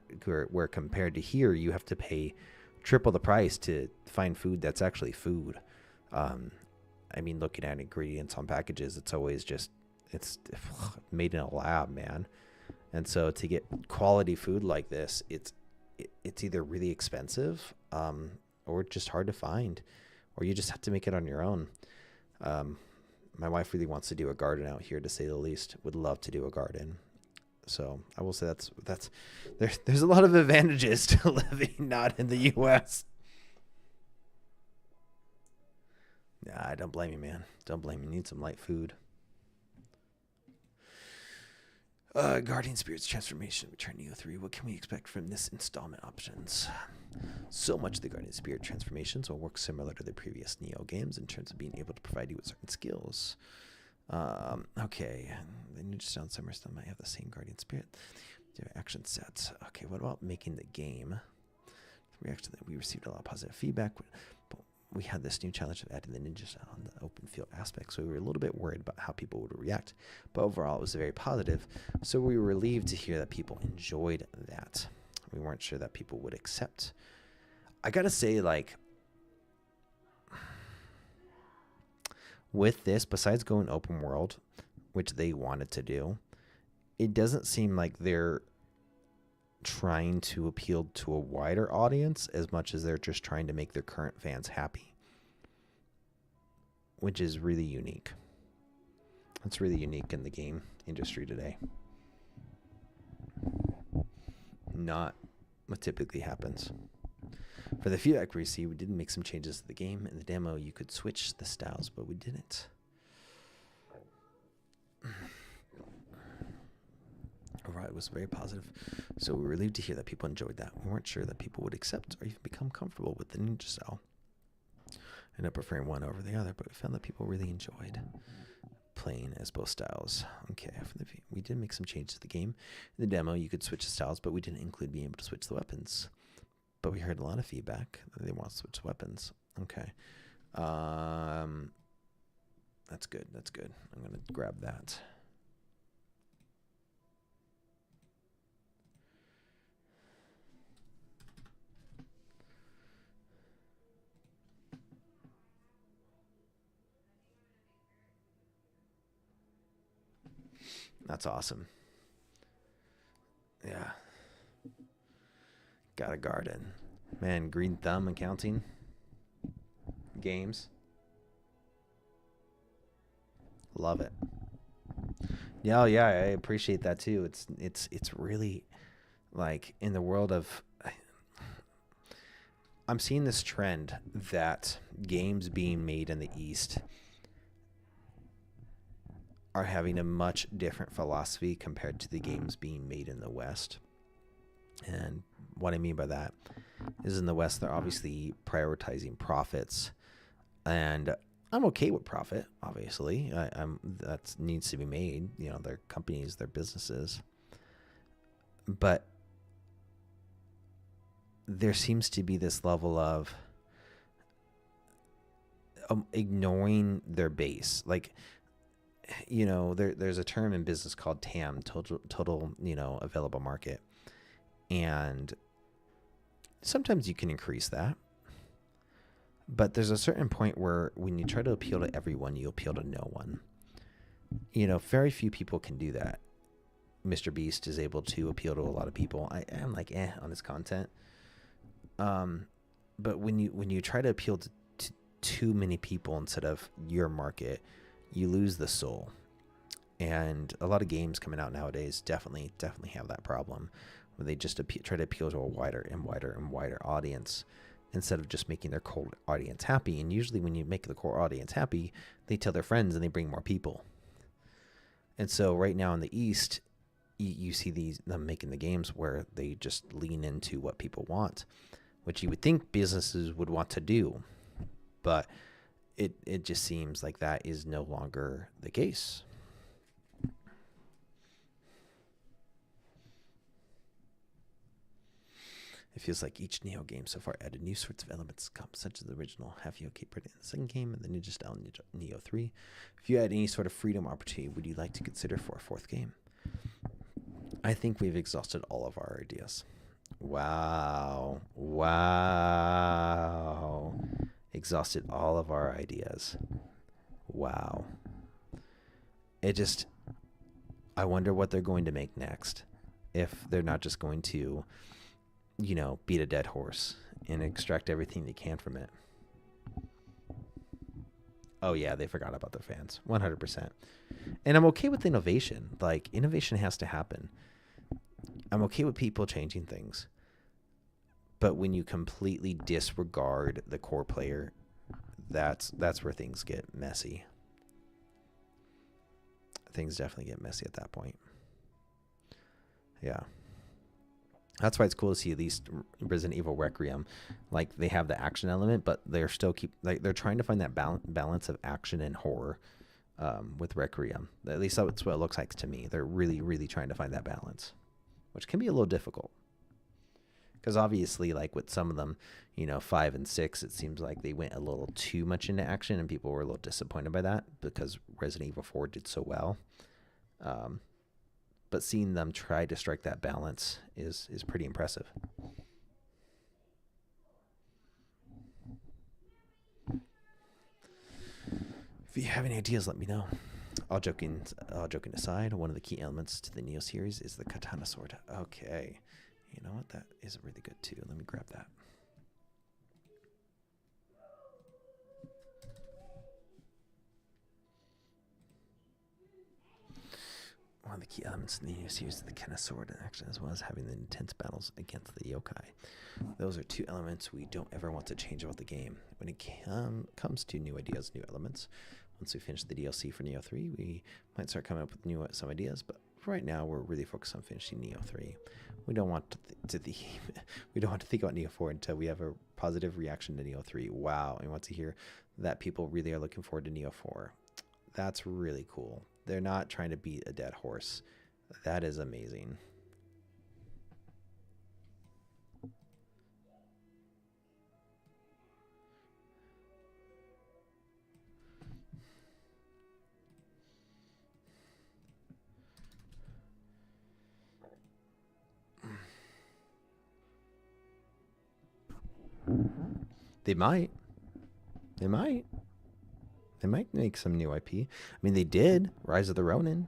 Where compared to here, you have to pay triple the price to find food that's actually food. I mean, looking at ingredients on packages, it's always just, it's made in a lab, man. And so to get quality food like this, it's either really expensive, or just hard to find, or you just have to make it on your own. My wife really wants to do a garden out here, to say the least. Would love to do a garden. So I will say that's there's a lot of advantages to living not in the U.S. Nah, I don't blame you, man. Don't blame you. Need some light food. Guardian Spirits Transformation, Return Nioh 3. What can we expect from this installment options? So much of the Guardian Spirit transformations will work similar to the previous Nioh games in terms of being able to provide you with certain skills. Okay, the Ninja Stone Summer still might have the same Guardian Spirit. Their action sets. Okay, what about making the game? The reaction that we received a lot of positive feedback, but we had this new challenge of adding the ninjas on the open field aspect, so we were a little bit worried about how people would react. But overall, it was very positive, so we were relieved to hear that people enjoyed that. We weren't sure that people would accept. I gotta say, like, with this, besides going open world, which they wanted to do, it doesn't seem like they're trying to appeal to a wider audience as much as they're just trying to make their current fans happy, which is really unique. It's really unique in the game industry today. Not what typically happens. For the feedback we received, we did make some changes to the game. In the demo, you could switch the styles, but we didn't. Overall, it was very positive, so we were relieved to hear that people enjoyed that. We weren't sure that people would accept or even become comfortable with the ninja style. I ended up preferring one over the other, but we found that people really enjoyed playing as both styles. Okay, we did make some changes to the game. In the demo, you could switch the styles, but we didn't include being able to switch the weapons. But we heard a lot of feedback that they want to switch weapons. Okay. That's good. That's good. I'm going to grab that. That's awesome. Yeah. Got a garden. Man, Green Thumb Accounting games. Love it. Yeah, I appreciate that too. It's really like in the world of I'm seeing this trend that games being made in the East are having a much different philosophy compared to the games being made in the West. And what I mean by that is in the West, they're obviously prioritizing profits. And I'm okay with profit, obviously. That needs to be made. You know, their companies, their businesses. But there seems to be this level of ignoring their base. Like, you know, there's a term in business called TAM, total, you know, available market. And sometimes you can increase that. But there's a certain point where when you try to appeal to everyone, you appeal to no one. You know, very few people can do that. Mr. Beast is able to appeal to a lot of people. I'm like, on his content. But when you try to appeal to too many people instead of your market, you lose the soul. And a lot of games coming out nowadays definitely have that problem, where they just try to appeal to a wider and wider audience instead of just making their core audience happy. And usually when you make the core audience happy, they tell their friends and they bring more people. And so right now in the East, you see them making the games where they just lean into what people want, which you would think businesses would want to do. But it just seems like that is no longer the case. It feels like each Nioh game so far added new sorts of elements, such as the original Have You Okay Pretty in the second game and the Ninja Style Nioh 3. If you had any sort of freedom opportunity, would you like to consider for a fourth game? I think we've exhausted all of our ideas. Wow. Exhausted all of our ideas. Wow. I wonder what they're going to make next. If they're not just going to, you know, beat a dead horse and extract everything they can from it. Oh yeah, they forgot about their fans. 100%. And I'm okay with innovation. Like, innovation has to happen. I'm okay with people changing things. But when you completely disregard the core player, that's where things get messy. Things definitely get messy at that point. Yeah. That's why it's cool to see at least Resident Evil Requiem. Like, they have the action element, but they're still they're trying to find that balance of action and horror with Requiem. At least that's what it looks like to me. They're really, really trying to find that balance, which can be a little difficult. Because obviously, like with some of them, you know, 5 and 6, it seems like they went a little too much into action, and people were a little disappointed by that because Resident Evil 4 did so well. But seeing them try to strike that balance is pretty impressive. If you have any ideas, let me know. All joking aside, one of the key elements to the Nioh series is the katana sword. Okay. You know what? That is really good too. Let me grab that. One of the key elements in the Nioh series is the Kenna sword action, as well as having the intense battles against the yokai. Those are two elements we don't ever want to change about the game. When it comes to new ideas, new elements, once we finish the DLC for Nioh 3, we might start coming up with some ideas, but right now we're really focused on finishing Nioh 3. We don't want to we don't want to think about Nioh 4 until we have a positive reaction to Nioh 3. Wow, and want to hear that people really are looking forward to Nioh 4. That's really cool. They're not trying to beat a dead horse. That is amazing. They might. They might. They might make some new IP. I mean, they did. Rise of the Ronin.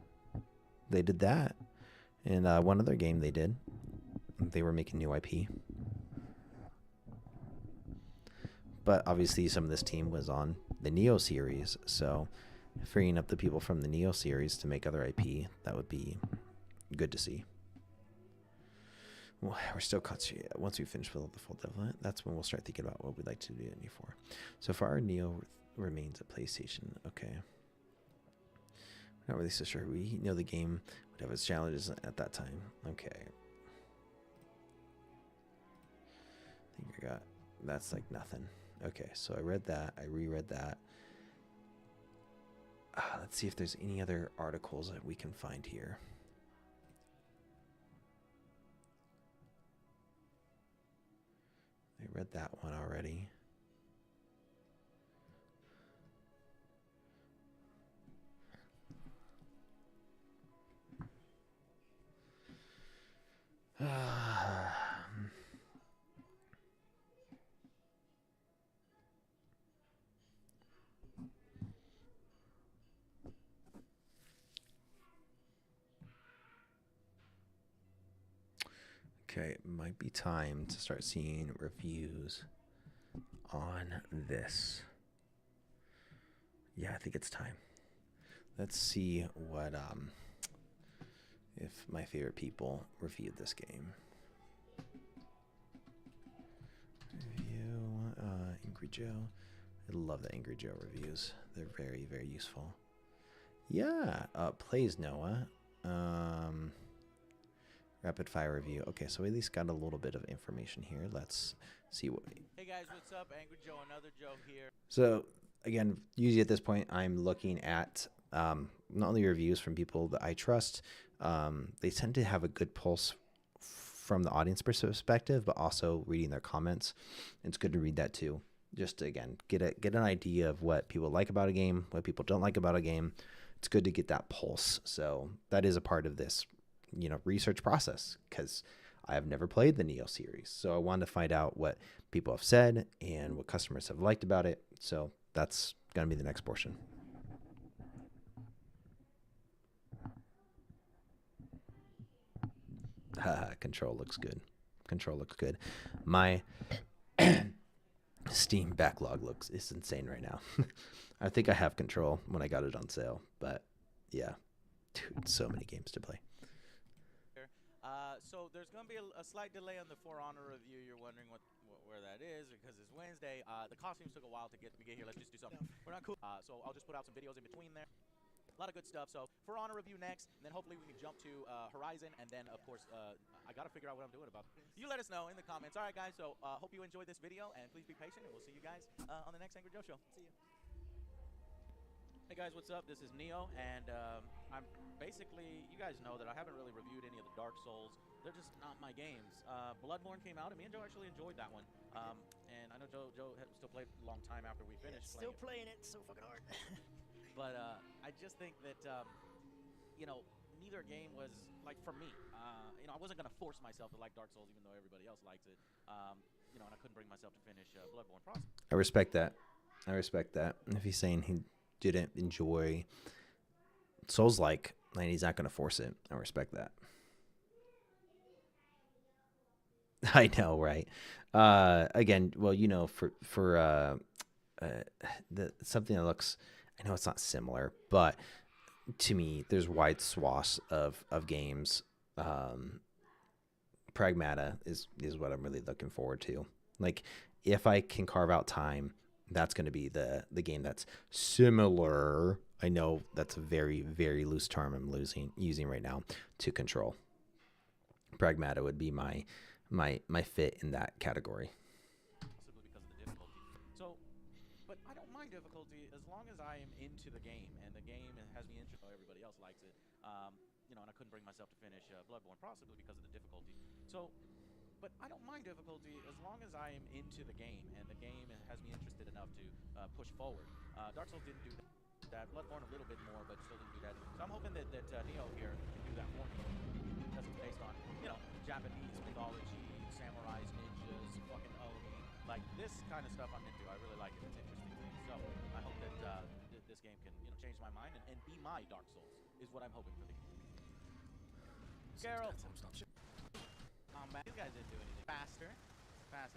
They did that. And one other game they did. They were making new IP. But obviously some of this team was on the Nioh series. So freeing up the people from the Nioh series to make other IP, that would be good to see. Well, we're still concentrating. Once we finish with the full development, that's when we'll start thinking about what we'd like to do in Nioh 4. So far, Nioh remains a PlayStation. Okay. We're not really so sure. We know the game would have its challenges at that time. Okay. I think I got... That's like nothing. Okay, so I read that. I reread that. Let's see if there's any other articles that we can find here. I read that one already. Okay, it might be time to start seeing reviews on this. Yeah, I think it's time. Let's see what if my favorite people reviewed this game. Review Angry Joe. I love the Angry Joe reviews. They're very, very useful. Yeah, plays Noah. Rapid fire review. Okay, so we at least got a little bit of information here. Let's see what. Hey guys, what's up? Angry Joe, another Joe here. So again, usually at this point, I'm looking at not only reviews from people that I trust. They tend to have a good pulse from the audience perspective, but also reading their comments. It's good to read that too. Just to, again, get an idea of what people like about a game, what people don't like about a game. It's good to get that pulse. So that is a part of this, research process, because I have never played the Nioh series. So I wanted to find out what people have said and what customers have liked about it. So that's going to be the next portion. Control looks good. Control looks good. My Steam backlog is insane right now. I think I have Control when I got it on sale, but yeah, dude, so many games to play. So there's going to be a slight delay on the For Honor review. You're wondering where that is because it's Wednesday. The costumes took a while to get here. Let's just do something. We're not cool. So I'll just put out some videos in between there. A lot of good stuff. So For Honor review next, and then hopefully we can jump to Horizon, and then of course I got to figure out what I'm doing about it. You let us know in the comments. All right, guys. So hope you enjoyed this video, and please be patient, and we'll see you guys on the next Angry Joe show. See you. Hey guys, what's up? This is Nioh, and I'm basically, you guys know that I haven't really reviewed any of the Dark Souls. They're just not my games. Bloodborne came out, and me and Joe actually enjoyed that one. And I know Joe still played a long time after we finished. Yeah, still playing it so fucking hard. But I just think that, neither game was, like, for me. I wasn't going to force myself to like Dark Souls, even though everybody else likes it. And I couldn't bring myself to finish Bloodborne process. I respect that. If he's saying he didn't enjoy Souls-like, and he's not going to force it, I respect that. I know, right? Again, well, uh, the something that looks, I know it's not similar, but to me, there's wide swaths of games. Um, Pragmata is what I'm really looking forward to. Like, if I can carve out time, that's going to be the game that's similar. I know that's a very very loose term I'm using right now to Control. Pragmata would be my fit in that category. Simply because of the difficulty. So, but I don't mind difficulty as long as I am into the game and the game has me interested. Everybody else likes it. And I couldn't bring myself to finish Bloodborne, possibly because of the difficulty. So, but I don't mind difficulty as long as I am into the game and the game has me interested enough to push forward. Dark Souls didn't do that. Bloodborne a little bit more, but still didn't do that. So I'm hoping that Nioh here can do that for me because it's based on Japanese mythology, samurais, ninjas, fucking Oni. Like this kind of stuff I'm into. I really like it. It's interesting to me. So I hope that this game can change my mind and be my Dark Souls is what I'm hoping for the game. Geralt. These guys didn't do anything. Faster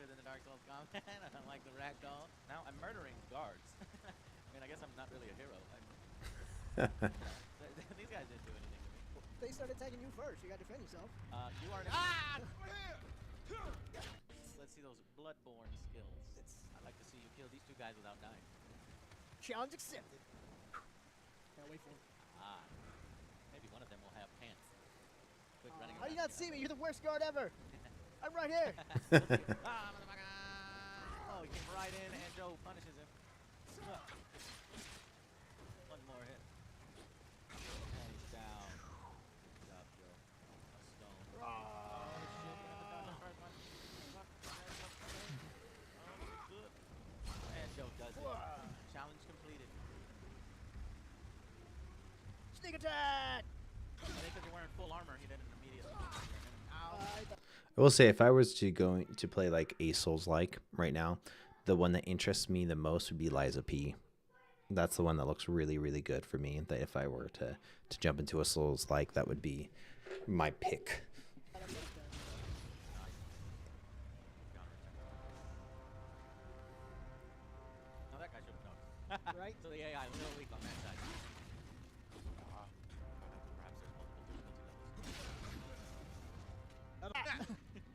than the Dark Souls combat. I don't like the ragdoll. Now I'm murdering guards. I mean, I guess I'm not really a hero. These guys didn't do anything to me. They started attacking you first. You gotta defend yourself. You are. Ah! Let's see those Bloodborne skills. I'd like to see you kill these two guys without dying. Challenge accepted. Can't wait for him. Maybe one of them will have pants. Quick running. How do you not see me? You're the worst guard ever. I'm right here. Motherfucker! Oh, he came right in and Joe punishes him. One more hit. And he's down. Good job, Joe. A stone. Oh, shit. I forgot the first one. Oh, good. And Joe does it. Challenge completed. Sneak attack! I think because you're wearing full armor, he didn't immediately. Ow. I will say, if I was to go to play like a Souls-like right now, the one that interests me the most would be Liza P. That's the one that looks really, really good for me. That if I were to jump into a Souls-like, that would be my pick. Now that guy should have known. Right? So the AI is a little weak on that side. Perhaps there's multiple difficulty levels.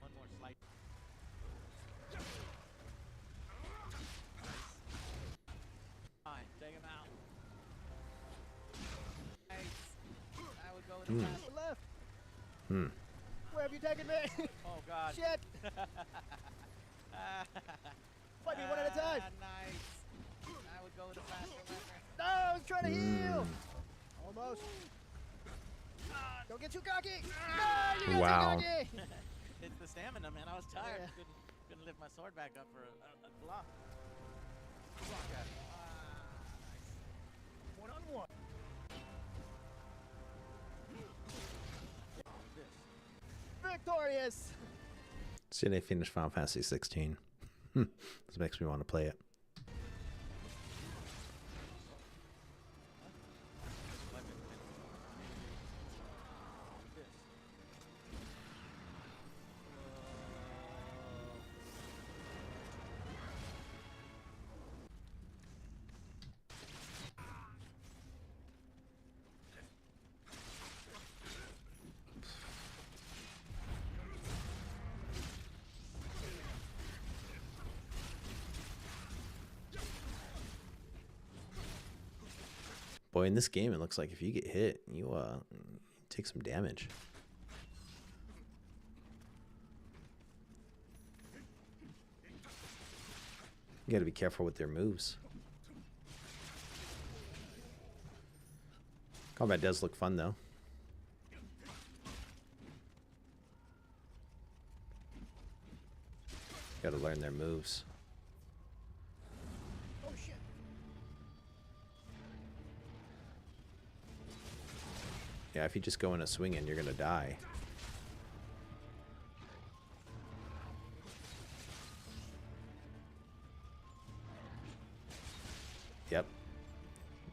One more slight. Fine, take him out. Nice. I would go with the fast. Left. Hmm. Where have you taken me? Oh god. Shit. Fight me one at a time. Nice. I would go with the faster weapon. No, I was trying to heal. Almost. Don't get too cocky. No, you got Wow. too cocky. It's the stamina, man. I was tired. Yeah. Couldn't lift my sword back up for a block. Block at it. Nice. One-on-one. Victorious. See, they finished Final Fantasy 16. This makes me want to play it. Boy, in this game, it looks like if you get hit, you take some damage. You gotta be careful with their moves. Combat does look fun, though. Gotta learn their moves. Oh shit. Yeah, if you just go in a swinging, you're gonna die. Yep.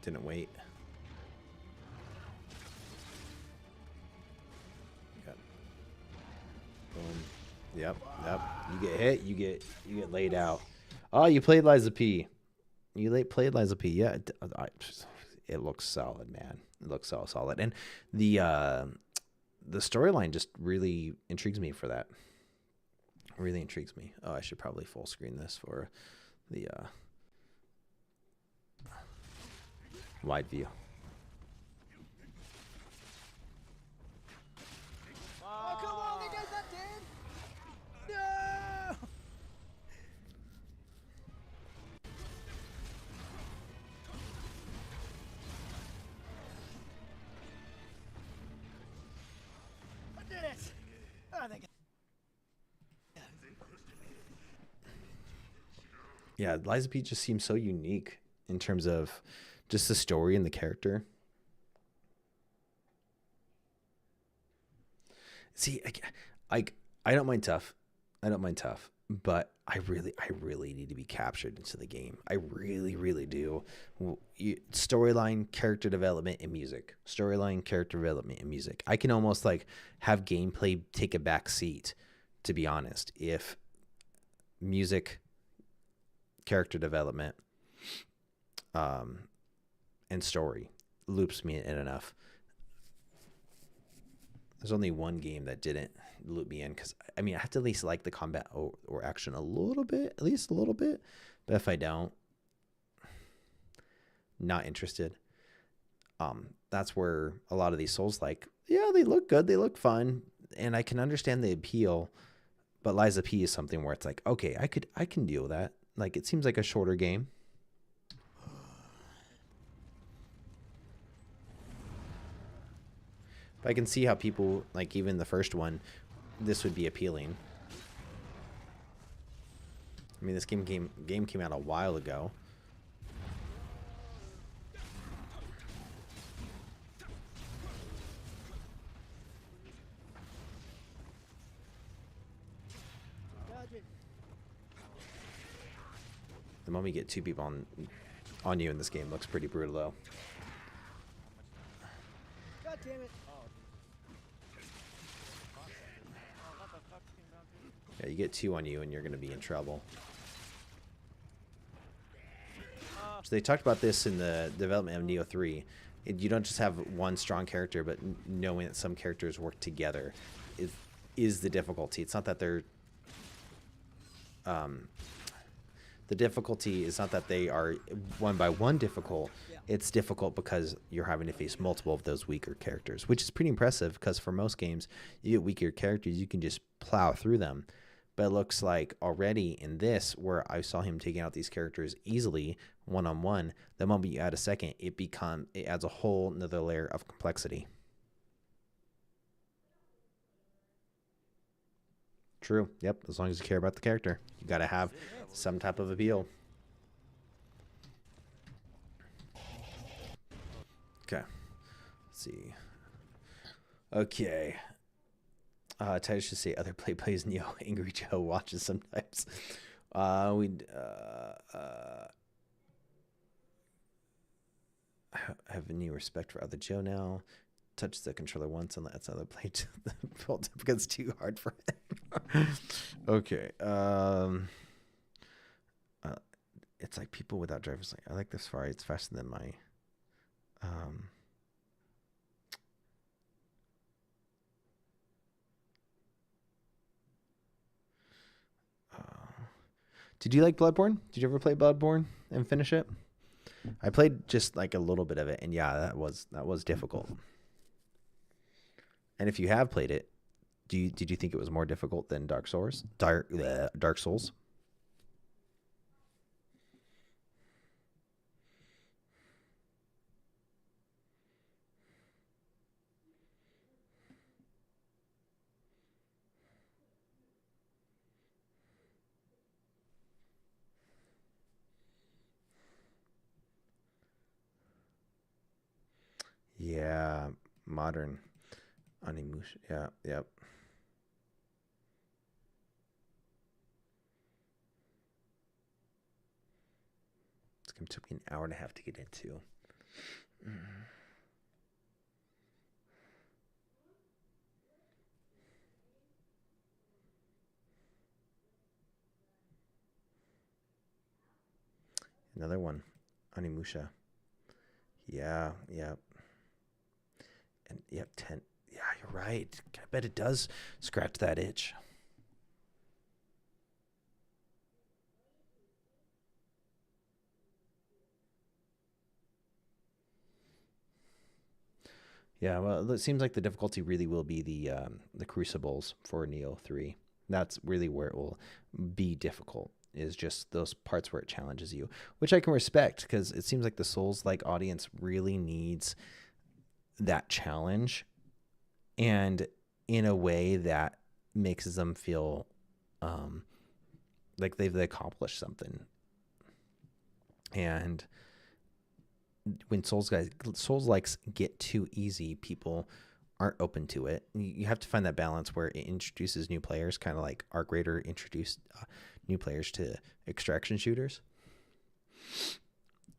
Didn't wait. Got boom, Yep. Yep. You get hit, you get laid out. Oh, you played Liza P. Played Liza P. Yeah, it looks solid, man. It looks so solid, and the storyline just really intrigues me for that. Really intrigues me. Oh, I should probably full screen this for the wide view. Oh, come on, he does that, dude! No! I did it! I think Yeah, Liza P just seems so unique in terms of just the story and the character. See, I don't mind tough. I don't mind tough, but I really need to be captured into the game. I really, really do. Storyline, character development, and music. Storyline, character development, and music. I can almost like have gameplay take a back seat, to be honest. If music, character development, and story loops me in enough. There's only one game that didn't loop me in because, I mean, I have to at least like the combat or action a little bit, at least a little bit. But if I don't, not interested. That's where a lot of these Souls, like, yeah, they look good, they look fun, and I can understand the appeal. But Liza P is something where it's like, okay, I can deal with that. Like, it seems like a shorter game. But I can see how people, like, even the first one, this would be appealing. I mean, this game came out a while ago. The moment you get two people on you in this game looks pretty brutal, though. God damn it. Yeah, you get two on you and you're going to be in trouble. So they talked about this in the development of Nioh 3. You don't just have one strong character, but knowing that some characters work together is the difficulty. It's not that they're... the difficulty is not that they are one by one difficult. It's difficult because you're having to face multiple of those weaker characters, which is pretty impressive because for most games, you get weaker characters, you can just plow through them. But it looks like already in this, where I saw him taking out these characters easily, one-on-one, the moment you add a second, it adds a whole another layer of complexity. True. Yep. As long as you care about the character, you got to have some type of appeal. Okay. Let's see. Okay. Titus should say other plays Nioh. Angry Joe watches sometimes. I have a new respect for other Joe now. Touch the controller once and that's another play because it's too hard for him. Okay. It's like people without drivers. Like, I like this Ferrari. It's faster than my. Did you like Bloodborne? Did you ever play Bloodborne and finish it? I played just like a little bit of it, and yeah, that was difficult. And if you have played it, did you think it was more difficult than Dark Souls? Dark Souls? Yeah, modern Animush. Yeah, yep. It's gonna take me an hour and a half to get into. Another one. Onimusha. Yeah, yep. And yep, 10. Yeah, you're right. I bet it does scratch that itch. Yeah, well, it seems like the difficulty really will be the crucibles for Nioh 3. That's really where it will be difficult, is just those parts where it challenges you, which I can respect because it seems like the Souls-like audience really needs that challenge, and in a way that makes them feel like they've accomplished something. And when Souls likes get too easy, people aren't open to it. You have to find that balance where it introduces new players, kind of like Arc Raider introduced new players to extraction shooters.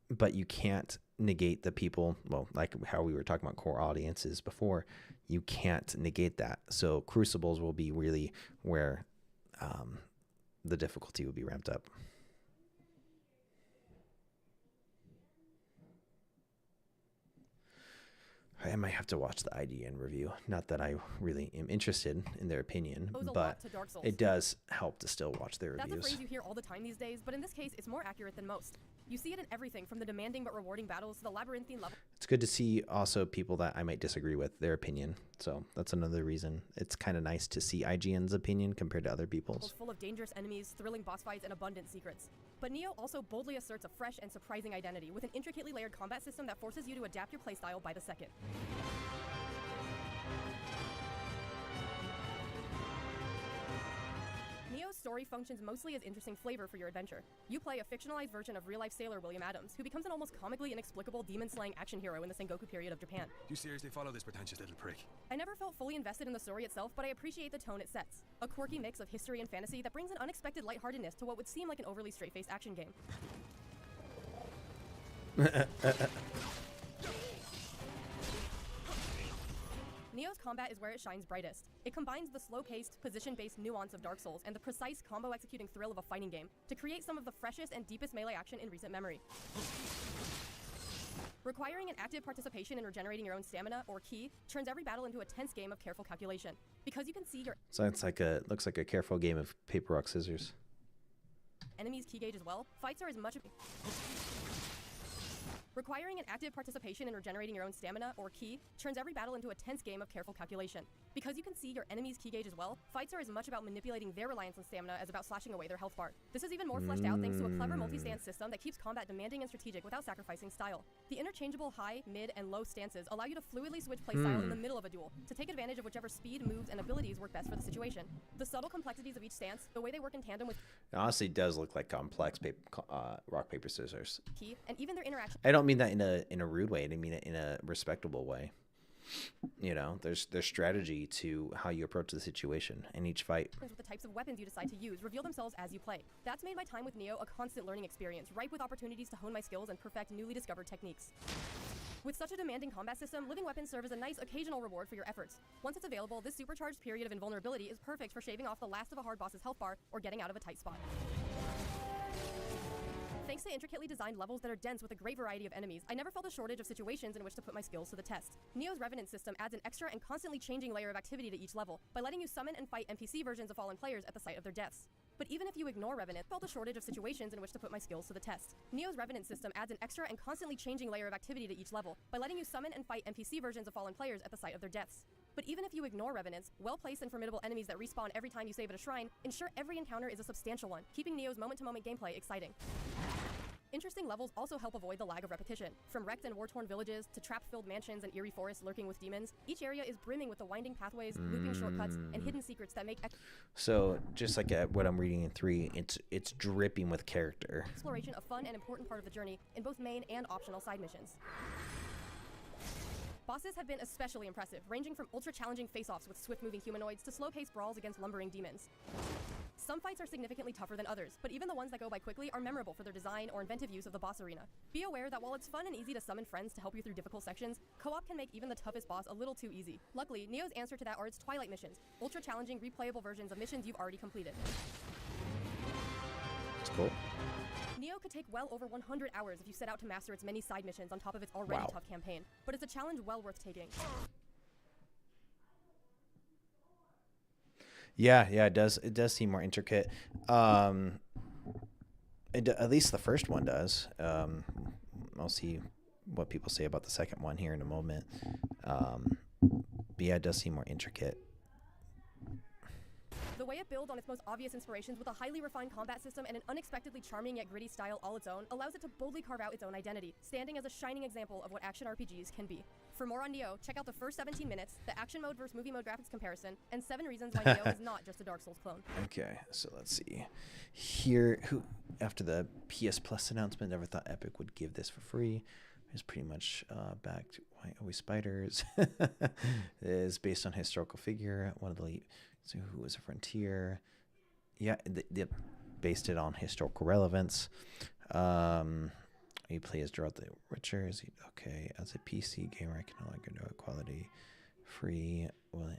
But you can't negate the people, well, like how we were talking about core audiences before, you can't negate that. So Crucibles will be really where the difficulty will be ramped up. I might have to watch the IGN review. Not that I really am interested in their opinion, but it does help to still watch their reviews. That's a phrase you hear all the time these days, but in this case, it's more accurate than most. You see it in everything from the demanding but rewarding battles to the labyrinthine level. It's good to see also people that I might disagree with their opinion. So that's another reason. It's kind of nice to see IGN's opinion compared to other people's. Full of dangerous enemies, thrilling boss fights, and abundant secrets. But Nioh also boldly asserts a fresh and surprising identity with an intricately layered combat system that forces you to adapt your playstyle by the second. Nioh's story functions mostly as interesting flavor for your adventure. You play a fictionalized version of real-life sailor William Adams, who becomes an almost comically inexplicable demon-slaying action hero in the Sengoku period of Japan. Do you seriously follow this pretentious little prick? I never felt fully invested in the story itself, but I appreciate the tone it sets. A quirky mix of history and fantasy that brings an unexpected lightheartedness to what would seem like an overly straight-faced action game. Nioh's combat is where it shines brightest. It combines the slow-paced, position-based nuance of Dark Souls and the precise combo-executing thrill of a fighting game to create some of the freshest and deepest melee action in recent memory. Requiring an active participation in regenerating your own stamina, or ki, turns every battle into a tense game of careful calculation. Because you can see your looks like a careful game of paper, rock, scissors. Enemy's ki gauge as well, fights are as much... Requiring an active participation in regenerating your own stamina, or ki, turns every battle into a tense game of careful calculation. Because you can see your enemy's ki gauge as well, fights are as much about manipulating their reliance on stamina as about slashing away their health bar. This is even more fleshed out thanks to a clever multi-stance system that keeps combat demanding and strategic without sacrificing style. The interchangeable high, mid, and low stances allow you to fluidly switch playstyle in the middle of a duel, to take advantage of whichever speed, moves, and abilities work best for the situation. The subtle complexities of each stance, the way they work in tandem with... It honestly does look like complex rock, paper, scissors. Ki, and even their interaction... I don't mean that in a rude way. I mean it in a respectable way. You know, there's strategy to how you approach the situation in each fight. With the types of weapons you decide to use reveal themselves as you play. That's made my time with Nioh a constant learning experience, ripe with opportunities to hone my skills and perfect newly discovered techniques. With such a demanding combat system, living weapons serve as a nice occasional reward for your efforts. Once it's available, this supercharged period of invulnerability is perfect for shaving off the last of a hard boss's health bar or getting out of a tight spot. Thanks to intricately designed levels that are dense with a great variety of enemies, I never felt a shortage of situations in which to put my skills to the test. Nioh's Revenant system adds an extra and constantly changing layer of activity to each level, by letting you summon and fight NPC versions of fallen players at the site of their deaths. But even if you ignore Revenant, I felt a shortage of situations in which to put my skills to the test. Nioh's Revenant system adds an extra and constantly changing layer of activity to each level, by letting you summon and fight NPC versions of fallen players at the site of their deaths. But even if you ignore Revenants, well-placed and formidable enemies that respawn every time you save at a shrine ensure every encounter is a substantial one, keeping Nioh's moment-to-moment gameplay exciting. Interesting levels also help avoid the lag of repetition. From wrecked and war-torn villages to trap-filled mansions and eerie forests lurking with demons, each area is brimming with the winding pathways, looping shortcuts, and hidden secrets that make so just like what I'm reading in 3, it's dripping with character. Exploration a fun and important part of the journey in both main and optional side missions. Bosses have been especially impressive, ranging from ultra-challenging face-offs with swift-moving humanoids to slow-paced brawls against lumbering demons. Some fights are significantly tougher than others, but even the ones that go by quickly are memorable for their design or inventive use of the boss arena. Be aware that while it's fun and easy to summon friends to help you through difficult sections, co-op can make even the toughest boss a little too easy. Luckily, Nioh's answer to that are its Twilight missions, ultra-challenging, replayable versions of missions you've already completed. It's cool. Nioh could take well over 100 hours if you set out to master its many side missions on top of its already Wow. tough campaign, but it's a challenge well worth taking. Yeah, it does. It does seem more intricate. At least the first one does. I'll see what people say about the second one here in a moment. But yeah, it does seem more intricate. The way it builds on its most obvious inspirations with a highly refined combat system and an unexpectedly charming yet gritty style all its own allows it to boldly carve out its own identity, standing as a shining example of what action RPGs can be. For more on Nioh, check out the first 17 minutes, the action mode versus movie mode graphics comparison, and 7 reasons why Nioh is not just a Dark Souls clone. Okay, so let's see. Here, after the PS Plus announcement, never thought Epic would give this for free. It's pretty much back to Why Always Spiders. It is based on a historical figure, one of the lead. So who was a frontier? Yeah, they based it on historical relevance. He plays Gerald the Witcher. Is he okay? As a PC gamer, I can no longer know quality free. Well,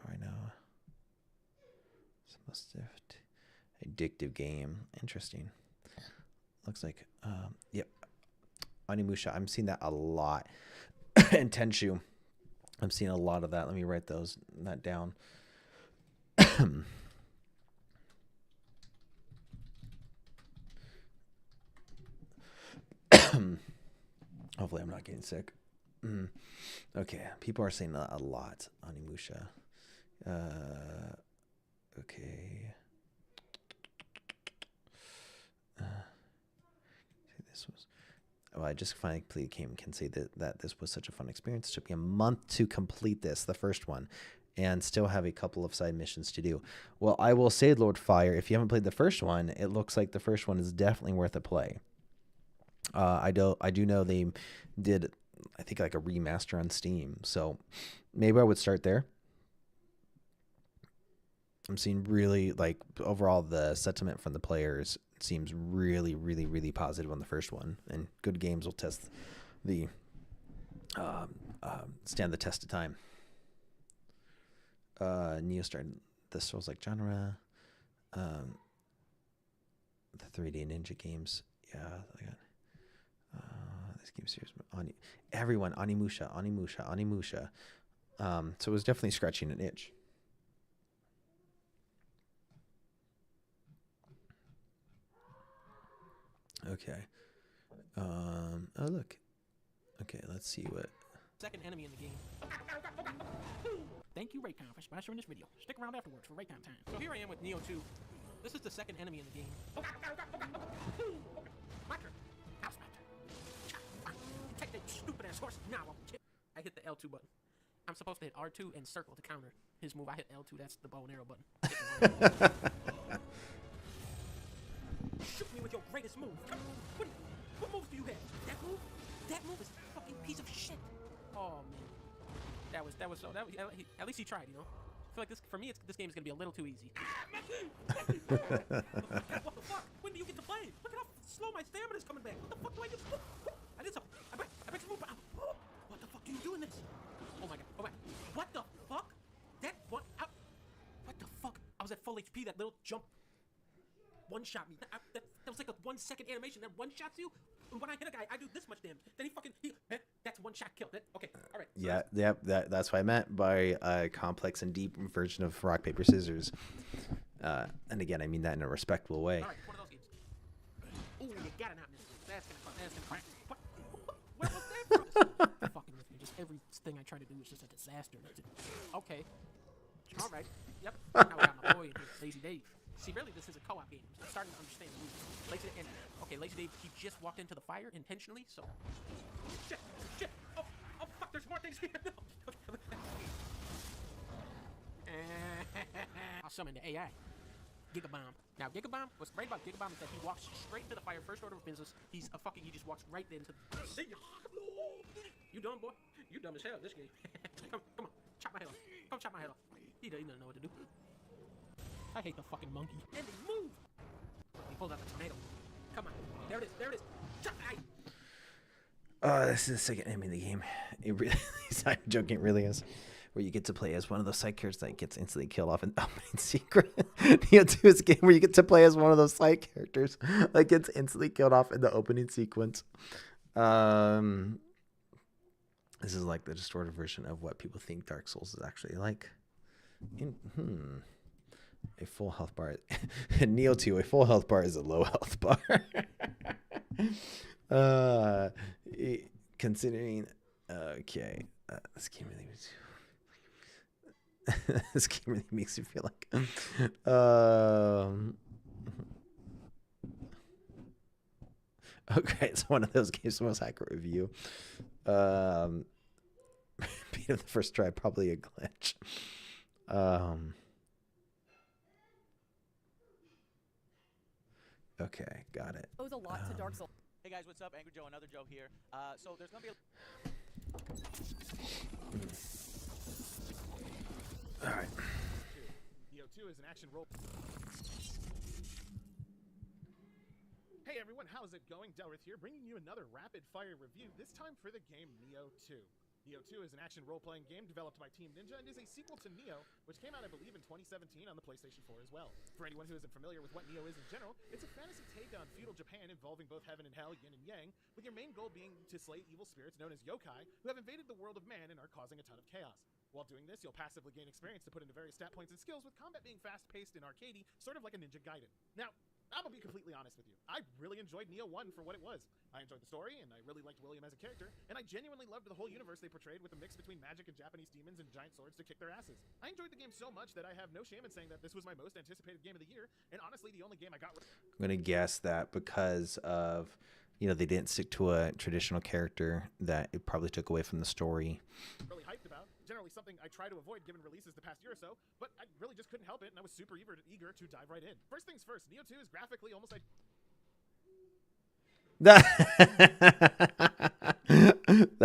right now, it's the most addictive game. Interesting. Looks like, yep. Onimusha. I'm seeing that a lot. And Tenshu. I'm seeing a lot of that. Let me write that down. Hopefully I'm not getting sick. Okay. People are saying a lot. Onimusha. Okay. This was... Well, I just finally can say that this was such a fun experience. It took me a month to complete the first one, and still have a couple of side missions to do. Well, I will say, Lord Fire, if you haven't played the first one, it looks like the first one is definitely worth a play. I do know they did, I think, like a remaster on Steam, so maybe I would start there. I'm seeing really, like, overall the sentiment from the players seems really, really, really positive on the first one, and good games will stand the test of time. Nioh started the Souls-like genre. The 3D Ninja games, yeah. I got this game series. Onimusha. So it was definitely scratching an itch. Okay. Oh, look. Okay, let's see what... Second enemy in the game. Thank you, Raycon, for sponsoring this video. Stick around afterwards for Raycon time. So here I am with Nioh 2. This is the second enemy in the game. My turn. House master. Take that stupid ass horse now. I hit the L2 button. I'm supposed to hit R2 and circle to counter his move. I hit L2. That's the bow and arrow button. Shoot me with your greatest move. What moves do you have? That move? That move is a fucking piece of shit. Oh man, that was at least he tried, you know. I feel like this for me, this game is gonna be a little too easy. What the fuck? When do you get to play? Look at how slow my stamina's coming back. What the fuck do I do? I did something. I bet you move. What the fuck do you do in this? Oh my god. Oh my. What the fuck? That what? What the fuck? I was at full HP. That little jump one-shot me. That was like a 1 second animation. That one-shots you. And when I hit a guy, I do this much damage. Then that's one shot kill. Okay, all right. So that's what I meant by a complex and deep version of rock, paper, scissors. And again, I mean that in a respectful way. All right, one of those games. Ooh, you gotta not miss this. That's gonna crack. Where was that from? Fucking with me. Just everything I try to do is just a disaster. Okay. All right. Yep. Now we got my boy in here, Lazy Dave. See, really, this is a co-op game. I'm starting to understand the rules. Lazy Dave, he just walked into the fire intentionally, so... Shit! Oh, fuck, there's more things here! No. I'll summon the AI. Gigabomb. Now, Gigabomb, what's great about Gigabomb is that he walks straight to the fire, first order of business. He just walks right into the... You dumb, boy. You dumb as hell, this game. Come on. Chop my head off. Come chop my head off. He doesn't know what to do. I hate the fucking monkey. And they move! He pulled out the tornado. Come on. There it is. Chop! This is the second enemy in the game. It really is. I'm joking, it really is. where you get to play as one of those side characters that gets instantly killed off in the opening secret. Nioh 2 is a game where you get to play as one of those side characters that gets instantly killed off in the opening sequence. This is like the distorted version of what people think Dark Souls is actually like. A full health bar. In Nioh 2, a full health bar is a low health bar. Considering, okay, this game really this game really makes you feel like, okay, it's one of those games, the most accurate review. Beat of the first try, probably a glitch. Okay, got it. Owes a lot to Dark Souls. Hey guys, what's up? Angry Joe, another Joe here. So there's gonna be a... All right. Nioh 2 is an action role. Hey everyone, how's it going? Delrith here, bringing you another rapid-fire review, this time for the game Nioh 2. Nioh 2 is an action role-playing game developed by Team Ninja and is a sequel to Nioh, which came out, I believe, in 2017 on the PlayStation 4 as well. For anyone who isn't familiar with what Nioh is in general, it's a fantasy take on feudal Japan involving both heaven and hell, yin and yang, with your main goal being to slay evil spirits known as yokai, who have invaded the world of man and are causing a ton of chaos. While doing this, you'll passively gain experience to put into various stat points and skills, with combat being fast-paced and arcadey, sort of like a Ninja Gaiden. Now, I'm gonna be completely honest with you. I really enjoyed Nioh 1 for what it was. I enjoyed the story, and I really liked William as a character, and I genuinely loved the whole universe they portrayed with a mix between magic and Japanese demons and giant swords to kick their asses. I enjoyed the game so much that I have no shame in saying that this was my most anticipated game of the year, and honestly, the only game I got... I'm going to guess that because of, you know, they didn't stick to a traditional character, that it probably took away from the story. Really hyped about. Generally something I try to avoid given releases the past year or so, but I really just couldn't help it, and I was super eager to dive right in. First things first, Nioh 2 is graphically almost like... That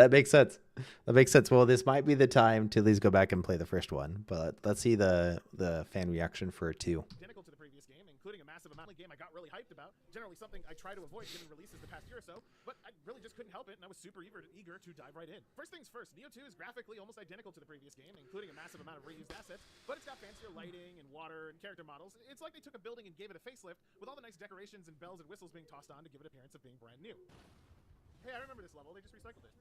makes sense. That makes sense. Well, this might be the time to at least go back and play the first one, but let's see the fan reaction for 2. Identical to the previous game, including a massive amount of game I got really hyped about. Generally something I try to avoid given releases the past year or so, but I really just couldn't help it, and I was super eager to dive right in. First things first, Nioh 2 is graphically almost identical to the previous game, including a massive amount of reused assets, but it's got fancier lighting and water and character models. It's like they took a building and gave it a facelift, with all the nice decorations and bells and whistles being tossed on to give it appearance of being brand new. Hey, I remember this level, they just recycled it.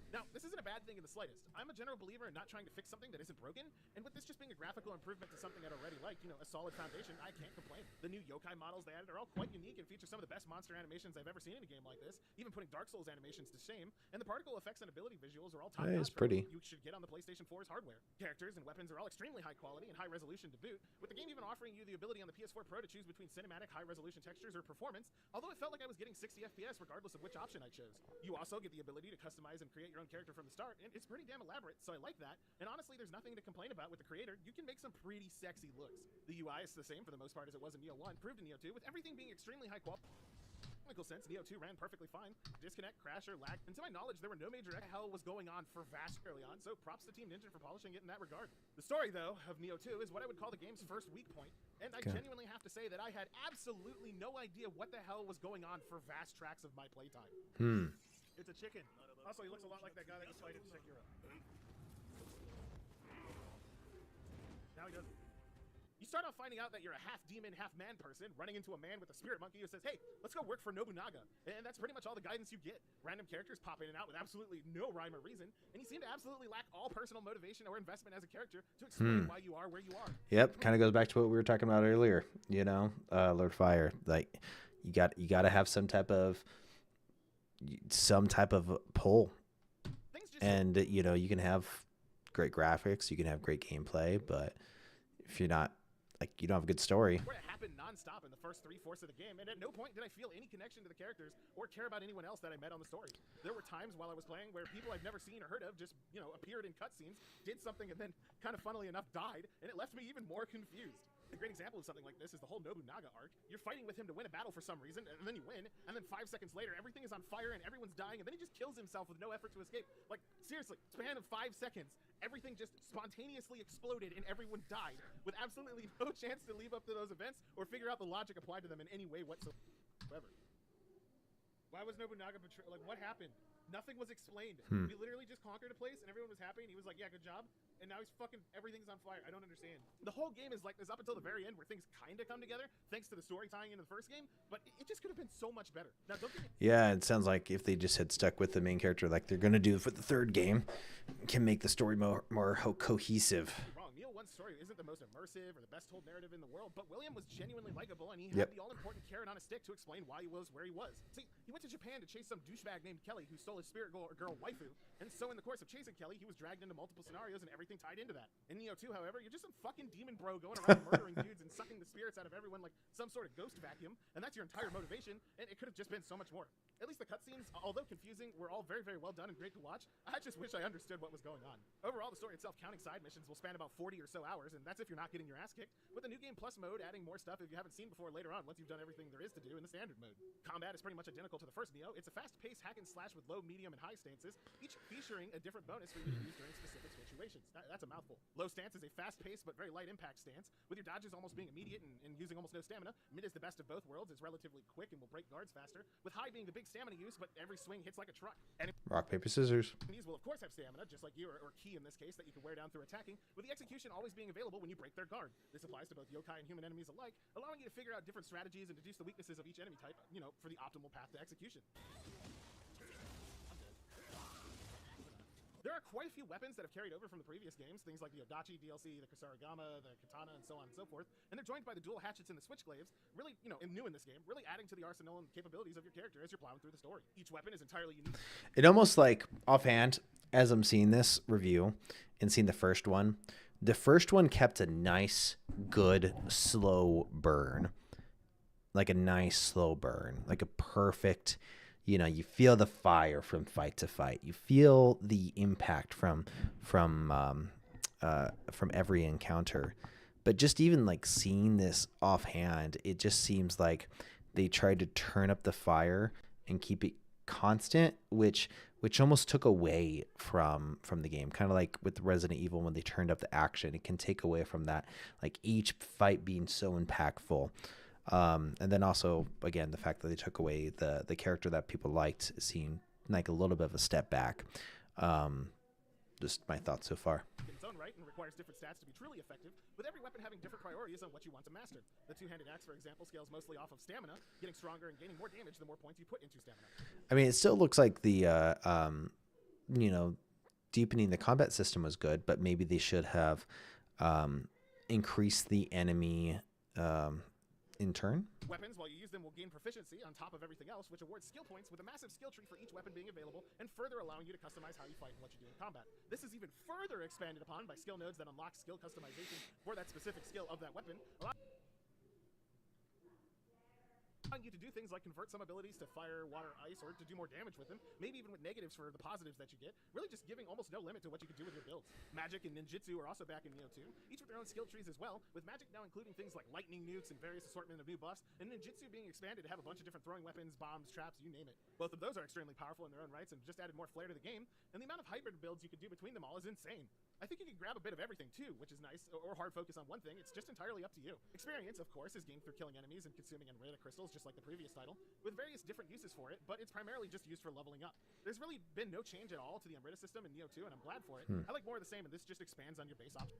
Now, this isn't a bad thing in the slightest. I'm a general believer in not trying to fix something that isn't broken, and with this just being a graphical improvement to something I'd already liked, you know, a solid foundation, I can't complain. The new yokai models they added are all quite unique and feature some of the best monster animations I've ever seen in a game like this, even putting Dark Souls animations to shame, and the particle effects and ability visuals are all top-notch. Hey, it's pretty. You should get on the PlayStation 4's hardware. Characters and weapons are all extremely high quality and high resolution to boot, with the game even offering you the ability on the PS4 Pro to choose between cinematic high resolution textures or performance, although it felt like I was getting 60 FPS regardless of which option I chose. You also get the ability to customize and create your own character from the start, and it's pretty damn elaborate, so I like that. And honestly, there's nothing to complain about with the creator. You can make some pretty sexy looks. The UI is the same for the most part as it was in Nioh 1, proved in Nioh 2, with everything being extremely high quality. Technical sense, Nioh 2 ran perfectly fine. Disconnect, crash, or lag. And to my knowledge, there were no major hell was going on for vast early on, so props to Team Ninja for polishing it in that regard. The story, though, of Nioh 2 is what I would call the game's first weak point, and I genuinely have to say that I had absolutely no idea what the hell was going on for vast tracks of my playtime. It's a chicken. Also, he looks a lot like that guy that was fighting Sekiro. Now he doesn't. You start off finding out that you're a half-demon, half-man person running into a man with a spirit monkey who says, hey, let's go work for Nobunaga. And that's pretty much all the guidance you get. Random characters pop in and out with absolutely no rhyme or reason, and you seem to absolutely lack all personal motivation or investment as a character to explain why you are where you are. Yep, kind of goes back to what we were talking about earlier, you know, Lord Fire. Like, you got to have some type of pull. And, you know, you can have great graphics, you can have great gameplay, but if you're not, like, you don't have a good story. It happened nonstop in the first 3/4 of the game, and at no point did I feel any connection to the characters or care about anyone else that I met on the story. There were times while I was playing where people I've never seen or heard of just, you know, appeared in cutscenes, did something, and then, kind of funnily enough, died, and it left me even more confused. A great example of something like this is the whole Nobunaga arc. You're fighting with him to win a battle for some reason, and then you win, and then 5 seconds later, everything is on fire and everyone's dying, and then he just kills himself with no effort to escape. Like, seriously, span of 5 seconds, everything just spontaneously exploded and everyone died, with absolutely no chance to leave up to those events or figure out the logic applied to them in any way whatsoever. Why was Nobunaga betrayed? Like, what happened? Nothing was explained. Hmm. We literally just conquered a place, and everyone was happy, and he was like, yeah, good job. And now he's fucking, everything's on fire. I don't understand. The whole game is like this up until the very end where things kind of come together, thanks to the story tying into the first game, but it just could have been so much better. Now, don't get me Yeah, it sounds like if they just had stuck with the main character like they're going to do for the third game, can make the story more cohesive. wrong. Nioh 1's story isn't the most immersive or the best told narrative in the world, but William was genuinely likable, and he Yep. had the all-important carrot on a stick to explain why he was where he was. See, he went to Japan to chase some douchebag named Kelly who stole his spirit girl waifu, and so in the course of chasing Kelly, he was dragged into multiple scenarios and everything tied into that. In Nioh 2, however, you're just some fucking demon bro going around murdering dudes and sucking the spirits out of everyone like some sort of ghost vacuum, and that's your entire motivation, and it could have just been so much more. At least the cutscenes, although confusing, were all very, very well done and great to watch. I just wish I understood what was going on. Overall, the story itself, counting side missions, will span about 40 or so hours, and that's if you're not getting your ass kicked, with the New Game Plus mode adding more stuff if you haven't seen before later on once you've done everything there is to do in the standard mode. Combat is pretty much identical to the first Nioh. It's a fast-paced hack and slash with low, medium, and high stances, each featuring a different bonus for you to use during specific situations. That's a mouthful. Low stance is a fast-paced but very light impact stance, with your dodges almost being immediate and using almost no stamina. Mid is the best of both worlds. It's relatively quick and will break guards faster, with high being the big stamina use, but every swing hits like a truck. And Rock, paper, scissors. enemies will of course have stamina, just like you, or ki in this case, that you can wear down through attacking, with the execution always being available when you break their guard. This applies to both yokai and human enemies alike, allowing you to figure out different strategies and deduce the weaknesses of each enemy type, for the optimal path to execution. There are quite a few weapons that have carried over from the previous games, things like the Odachi DLC, the Kusarigama, the Katana, and so on and so forth, and they're joined by the dual hatchets and the switchglaives, really, new in this game, really adding to the arsenal and capabilities of your character as you're plowing through the story. Each weapon is entirely unique. It almost like offhand, as I'm seeing this review and seeing the first one kept a nice, good, slow burn. Like a nice, slow burn. Like a perfect, you feel the fire from fight to fight. You feel the impact from every encounter. But just even like seeing this offhand, it just seems like they tried to turn up the fire and keep it constant, which almost took away from the game. Kind of like with Resident Evil when they turned up the action, it can take away from that, like each fight being so impactful. And then also, again, the fact that they took away the character that people liked seemed like a little bit of a step back. Just my thoughts so far. In its own right and requires different stats to be truly effective, with every weapon having different priorities on what you want to master. The two-handed axe, for example, scales mostly off of stamina, getting stronger and gaining more damage the more points you put into stamina. I mean, it still looks like the deepening the combat system was good, but maybe they should have increased the enemy in turn. Weapons, while you use them, will gain proficiency on top of everything else, which awards skill points with a massive skill tree for each weapon being available, and further allowing you to customize how you fight and what you do in combat. This is even further expanded upon by skill nodes that unlock skill customization for that specific skill of that weapon, allowing you to do things like convert some abilities to fire, water, ice, or to do more damage with them, maybe even with negatives for the positives that you get, really just giving almost no limit to what you can do with your builds. Magic and ninjutsu are also back in Nioh 2, each with their own skill trees as well, with magic now including things like lightning nukes and various assortment of new buffs, and ninjutsu being expanded to have a bunch of different throwing weapons, bombs, traps, you name it. Both of those are extremely powerful in their own rights and just added more flair to the game, and the amount of hybrid builds you can do between them all is insane. I think you can grab a bit of everything too, which is nice, or hard focus on one thing. It's just entirely up to you. Experience, of course, is gained through killing enemies and consuming Enrata crystals, just like the previous title, with various different uses for it, but it's primarily just used for leveling up. There's really been no change at all to the Enrata system in Nioh 2, and I'm glad for it. I like more of the same, and this just expands on your base option.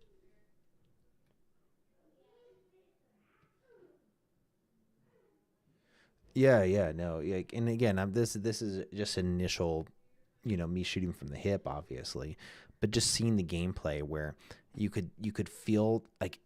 Yeah, no, and again, this is just initial, me shooting from the hip, obviously, but just seeing the gameplay where you could feel like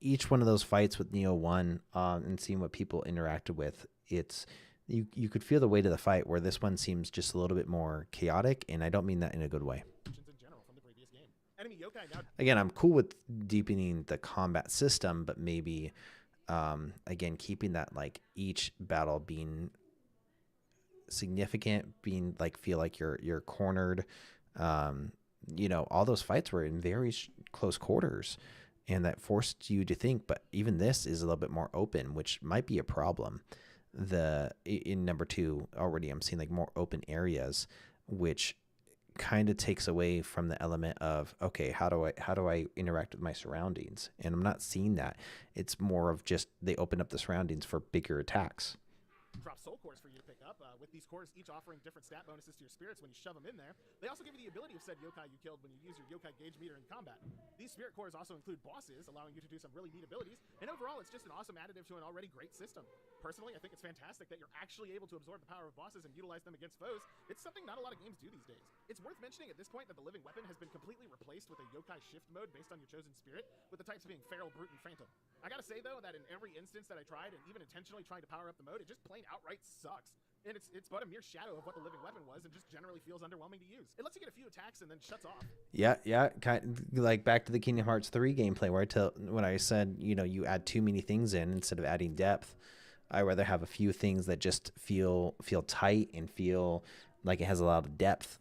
each one of those fights with Nioh 1, and seeing what people interacted with, you could feel the weight of the fight, where this one seems just a little bit more chaotic, and I don't mean that in a good way. In general from the previous game. Enemy yokai now Again, I'm cool with deepening the combat system, but maybe again, keeping that like each battle being significant, being like feel like you're cornered. All those fights were in very close quarters, and that forced you to think. But even this is a little bit more open, which might be a problem. In number 2 already, I'm seeing like more open areas, which kind of takes away from the element of, okay, how do I interact with my surroundings? And I'm not seeing that. It's more of just they open up the surroundings for bigger attacks. drop soul cores for you to pick up, with these cores each offering different stat bonuses to your spirits when you shove them in there. They also give you the ability of said yokai you killed when you use your yokai gauge meter in combat. These spirit cores also include bosses, allowing you to do some really neat abilities, and overall it's just an awesome additive to an already great system. Personally, I think it's fantastic that you're actually able to absorb the power of bosses and utilize them against foes. It's something not a lot of games do these days. It's worth mentioning at this point that the living weapon has been completely replaced with a yokai shift mode based on your chosen spirit, with the types being feral, brute, and phantom. I gotta say though that in every instance that I tried, and even intentionally trying to power up the mode, it just plain outright sucks. And it's but a mere shadow of what the living weapon was, and just generally feels underwhelming to use. It lets you get a few attacks and then shuts off. Yeah, kind of like back to the Kingdom Hearts 3 gameplay where when I said, you know, you add too many things in instead of adding depth. I rather have a few things that just feel tight and feel like it has a lot of depth.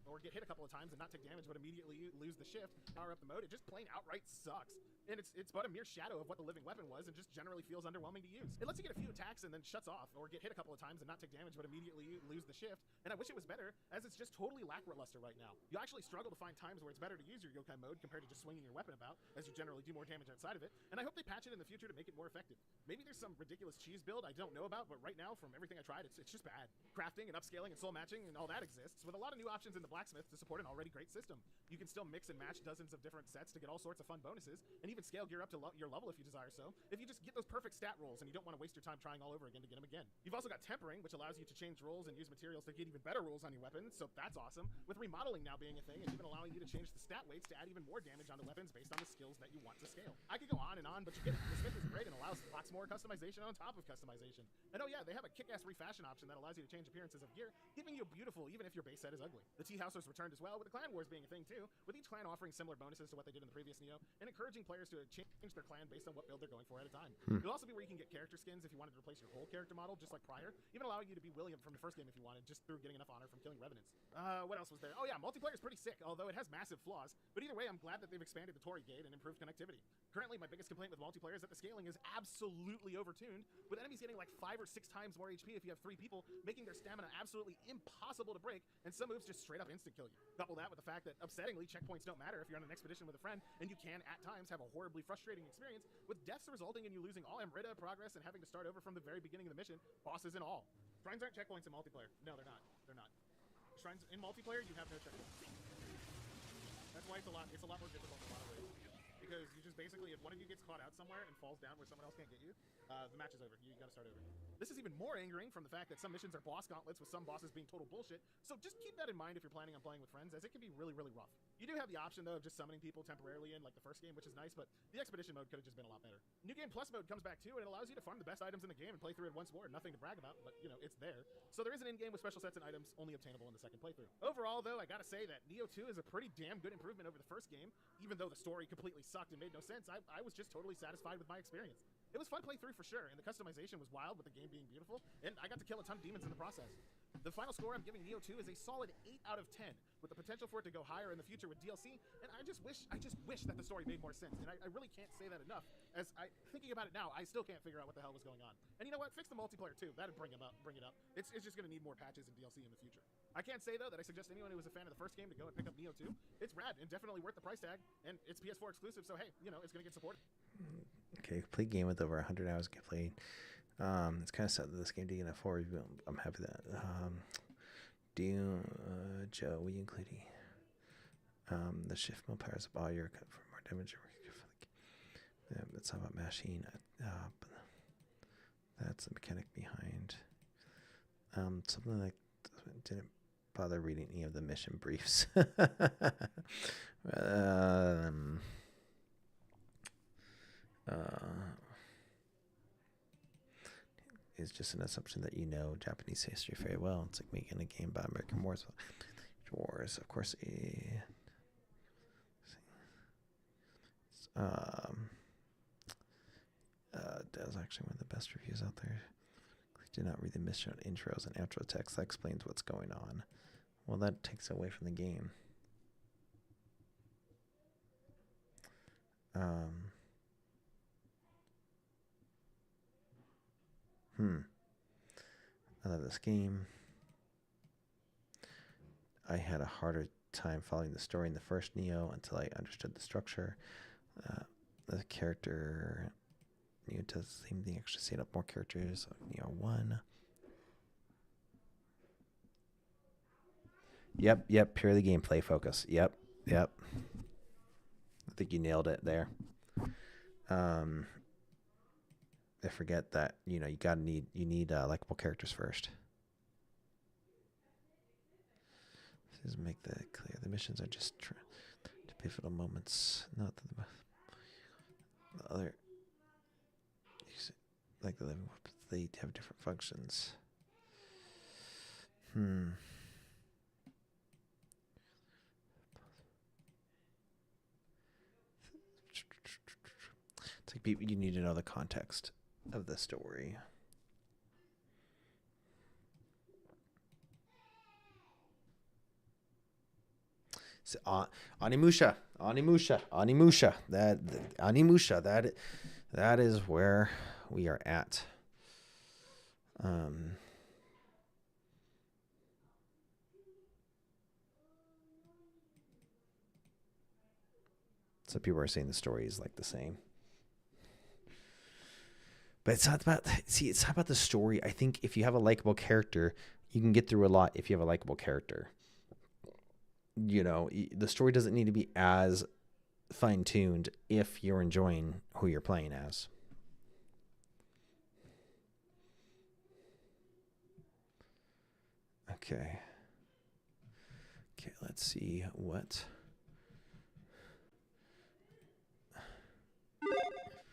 Or get hit a couple of times and not take damage, but immediately lose the shift, power up the mode. It just plain outright sucks. And it's but a mere shadow of what the living weapon was, and just generally feels underwhelming to use. It lets you get a few attacks and then shuts off, or get hit a couple of times and not take damage, but immediately lose the shift. And I wish it was better, as it's just totally lackluster right now. You actually struggle to find times where it's better to use your yokai mode compared to just swinging your weapon about, as you generally do more damage outside of it. And I hope they patch it in the future to make it more effective. Maybe there's some ridiculous cheese build I don't know about, but right now, from everything I tried, it's just bad. Crafting and upscaling and soul matching and all that exists, with a lot of new options in the blacksmith to support an already great system. You can still mix and match dozens of different sets to get all sorts of fun bonuses, and even scale gear up to your level if you desire so, if you just get those perfect stat rolls and you don't want to waste your time trying all over again to get them again. You've also got tempering, which allows you to change rolls and use materials to get even better rolls on your weapons, so that's awesome, with remodeling now being a thing and even allowing you to change the stat weights to add even more damage onto weapons based on the skills that you want to scale. I could go on and on, but you get it. The smith is great and allows lots more customization on top of customization. And oh yeah, they have a kick-ass refashion option that allows you to change appearances of gear, keeping you beautiful even if your base set is ugly. The tea house was returned as well, with the clan wars being a thing too, with each clan offering similar bonuses to what they did in the previous Nioh, and encouraging players to change their clan based on what build they're going for at a time. It'll also be where you can get character skins if you wanted to replace your whole character model, just like prior, even allowing you to be William from the first game if you wanted, just through getting enough honor from killing revenants. What else was there? Oh yeah, multiplayer is pretty sick, although it has massive flaws, but either way, I'm glad that they've expanded the Torii Gate and improved connectivity. Currently, my biggest complaint with multiplayer is that the scaling is absolutely overtuned, with enemies getting like 5 or 6 times more HP if you have 3 people, making their stamina absolutely impossible to break, and some moves just straight up instant kill you. Couple that with the fact that, upsettingly, checkpoints don't matter if you're on an expedition with a friend, and you can, at times, have a horribly frustrating experience, with deaths resulting in you losing all Amrita progress and having to start over from the very beginning of the mission, bosses and all. Shrines aren't checkpoints in multiplayer. No, they're not. They're not. Shrines in multiplayer, you have no checkpoints. That's why it's a lot more difficult in a lot of ways. Because you just basically, if one of you gets caught out somewhere and falls down where someone else can't get you, the match is over. You gotta start over. This is even more angering from the fact that some missions are boss gauntlets, with some bosses being total bullshit, so just keep that in mind if you're planning on playing with friends, as it can be really, really rough. You do have the option, though, of just summoning people temporarily in, like the first game, which is nice, but the expedition mode could have just been a lot better. New Game Plus mode comes back too, and it allows you to farm the best items in the game and play through it once more. Nothing to brag about, but, you know, it's there. So there is an in-game with special sets and items only obtainable in the second playthrough. Overall, though, I gotta say that Nioh 2 is a pretty damn good improvement over the first game, even though the story completely sucked and made no sense. I was just totally satisfied with my experience. It was fun playthrough for sure, and the customization was wild with the game being beautiful, and I got to kill a ton of demons in the process. The final score I'm giving Nioh 2 is a solid 8 out of 10, with the potential for it to go higher in the future with DLC, and I just wish that the story made more sense, and I really can't say that enough, as thinking about it now, I still can't figure out what the hell was going on. And you know what? Fix the multiplayer too. That'd bring it up. It's just gonna need more patches and DLC in the future. I can't say though that I suggest anyone who was a fan of the first game to go and pick up Nioh 2. It's rad and definitely worth the price tag, and it's PS4 exclusive, so hey, you know, it's gonna get supported. Okay, complete game with over 100 hours played. It's kind of sad that this game didn't get a 4 review. I'm happy that. Joe, we include the shift mode powers up all your for more damage. It's not about mashing. But that's the mechanic behind. Something like didn't bother reading any of the mission briefs. It's just an assumption that you know Japanese history very well. It's like making a game about American wars. Of course. That was actually one of the best reviews out there. Did not read the mission intros and outro text that explains what's going on. Well, that takes away from the game. I love this game. I had a harder time following the story in the first Nioh until I understood the structure. The character Nioh does the same thing, actually set up more characters. Nioh 1. Yep, purely gameplay focus. Yep. I think you nailed it there. I forget that, you need likable characters first. This is make that clear. The missions are just pivotal moments, not the other. Like the living weapons, they have different functions. It's like you need to know the context of the story. So, Animusha. That is where we are at. So people are saying the story is like the same. But it's not about the story. I think if you have a likable character, you can get through a lot if you have a likable character. The story doesn't need to be as fine-tuned if you're enjoying who you're playing as. Okay, let's see what...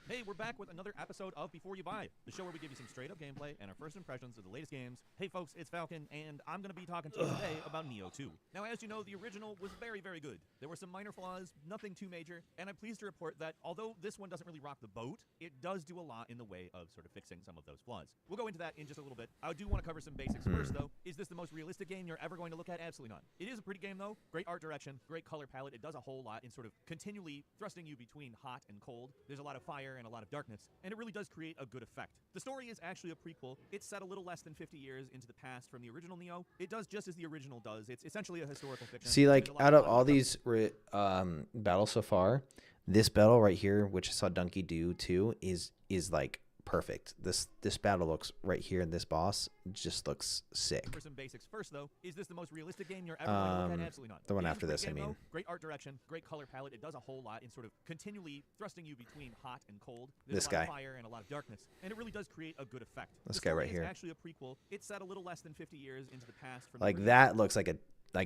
Hey, we're back with another episode of Before You Buy, the show where we give you some straight-up gameplay and our first impressions of the latest games. Hey, folks, it's Falcon, and I'm going to be talking to you today about Nioh 2. Now, as you know, the original was very, very good. There were some minor flaws, nothing too major, and I'm pleased to report that although this one doesn't really rock the boat, it does do a lot in the way of sort of fixing some of those flaws. We'll go into that in just a little bit. I do want to cover some basics first, though. Is this the most realistic game you're ever going to look at? Absolutely not. It is a pretty game, though. Great art direction, great color palette. It does a whole lot in sort of continually thrusting you between hot and cold. There's a lot of fire and a lot of darkness, and it really does create a good effect. The story is actually a prequel. It's set a little less than 50 years into the past from the original Nioh. It does just as the original does. It's essentially a historical fiction. See, like, out of all these battles so far, this battle right here, which I saw Donkey do too, is like perfect. This battle looks right here, and this boss just looks sick. For some basics first, though, is this the most realistic game you're ever going to look at? Absolutely not. The one It is after a great this, I game, mean. though. Great art direction, great color palette. It does a whole lot in sort of continually thrusting you between hot and cold. There's This a lot guy. of fire and a lot of darkness, and it really does create a good effect. This The guy story right is here. actually a prequel. It's set a little less than 50 years into the past from the Like, original. that looks like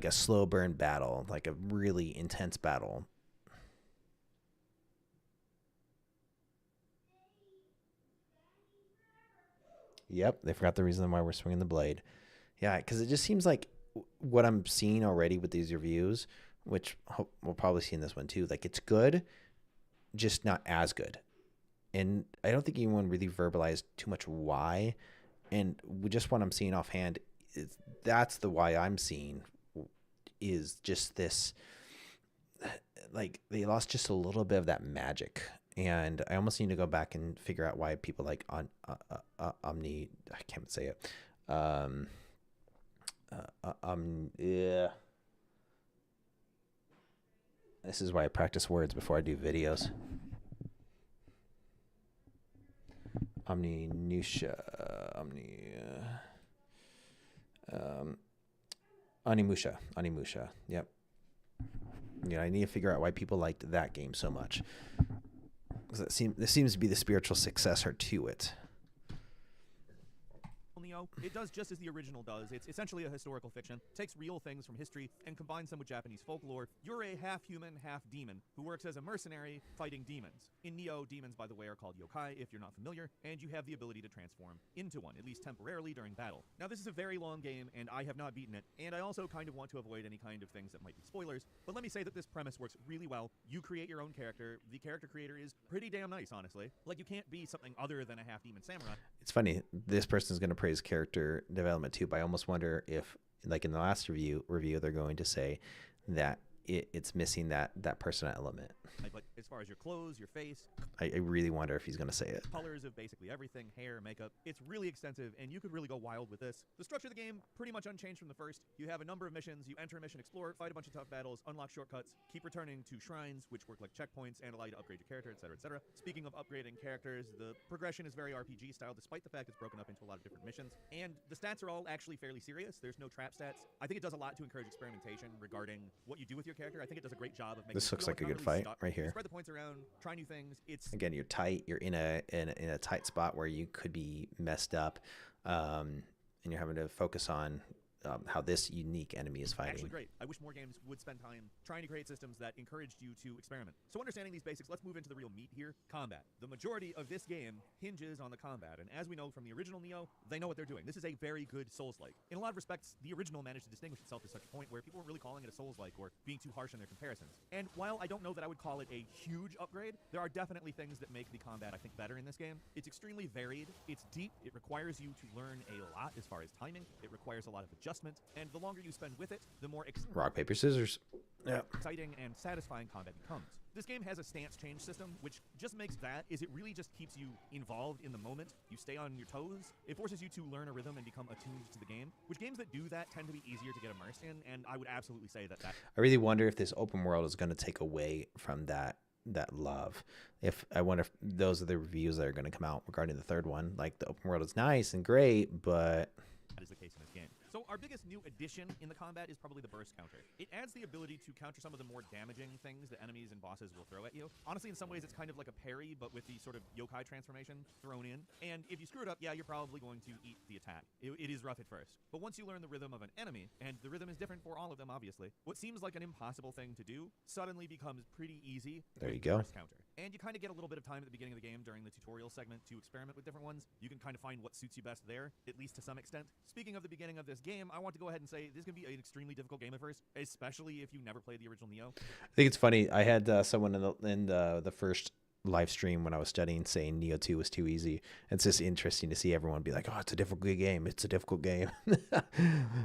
a slow burn battle, like a really intense battle. Yep, they forgot the reason why we're swinging the blade. Yeah, because it just seems like what I'm seeing already with these reviews, which we'll probably see in this one too, like it's good, just not as good. And I don't think anyone really verbalized too much why. And just what I'm seeing offhand, that's the why I'm seeing is just this, like they lost just a little bit of that magic. And I almost need to go back and figure out why people like Omni, I can't say it. Yeah. This is why I practice words before I do videos. Animusha. Yep. Yeah, I need to figure out why people liked that game so much. Because this seems to be the spiritual successor to it. Nioh, it does just as the original does. It's essentially a historical fiction, takes real things from history and combines them with Japanese folklore. You're a half-human, half-demon who works as a mercenary fighting demons. In Nioh, demons, by the way, are called yokai if you're not familiar, and you have the ability to transform into one, at least temporarily during battle. Now, this is a very long game, and I have not beaten it, and I also kind of want to avoid any kind of things that might be spoilers, but let me say that this premise works really well. You create your own character. The character creator is pretty damn nice, honestly. Like, you can't be something other than a half-demon samurai. It's funny. This person's going to praise character development too, but I almost wonder if, like in the last review, they're going to say that it's missing that personal element. But as far as your clothes, your face, I really wonder if he's going to say it. colors of basically everything, hair, makeup, it's really extensive, and you could really go wild with this. The structure of the game, pretty much unchanged from the first. You have a number of missions. You enter a mission, explore, fight a bunch of tough battles, unlock shortcuts, keep returning to shrines, which work like checkpoints and allow you to upgrade your character, etc., etc. Speaking of upgrading characters, the progression is very RPG style, despite the fact it's broken up into a lot of different missions. And the stats are all actually fairly serious. There's no trap stats. I think it does a lot to encourage experimentation regarding what you do with your character. I think it does a great job of making This you looks feel like a you're good not really fight stuck. right You here. spread the points around, try new things. It's Again, you're tight. You're in a tight spot where you could be messed up, and you're having to focus on how this unique enemy is fighting. actually great. I wish more games would spend time trying to create systems that encouraged you to experiment. So understanding these basics, let's move into the real meat here, combat. The majority of this game hinges on the combat, and as we know from the original Nioh, they know what they're doing. This is a very good Souls-like. In a lot of respects, the original managed to distinguish itself to such a point where people weren't really calling it a Souls-like or being too harsh in their comparisons. And while I don't know that I would call it a huge upgrade, there are definitely things that make the combat, I think, better in this game. It's extremely varied, it's deep, it requires you to learn a lot as far as timing, it requires a lot of adjustment, and the longer you spend with it, the more Rock, paper, scissors. Yeah. exciting and satisfying combat becomes. This game has a stance change system, which just makes that is it really just keeps you involved in the moment. You stay on your toes. It forces you to learn a rhythm and become attuned to the game, which games that do that tend to be easier to get immersed in, and I would absolutely say that I really wonder if this open world is going to take away from that love. If I wonder if those are the reviews that are going to come out regarding the third one. Like, the open world is nice and great, but that is the case in this game. So our biggest new addition in the combat is probably the burst counter. It adds the ability to counter some of the more damaging things that enemies and bosses will throw at you. Honestly, in some ways, it's kind of like a parry, but with the sort of yokai transformation thrown in. And if you screw it up, yeah, you're probably going to eat the attack. It is rough at first. But once you learn the rhythm of an enemy, and the rhythm is different for all of them, obviously, what seems like an impossible thing to do suddenly becomes pretty easy. There with you the go. burst counter. And you kind of get a little bit of time at the beginning of the game during the tutorial segment to experiment with different ones. You can kind of find what suits you best there, at least to some extent. Speaking of the beginning of this game, I want to go ahead and say this is going to be an extremely difficult game at first, especially if you never played the original Nioh. I think it's funny. I had someone in the first live stream when I was studying saying Nioh 2 was too easy. It's just interesting to see everyone be like, oh, it's a difficult game. It's a difficult game.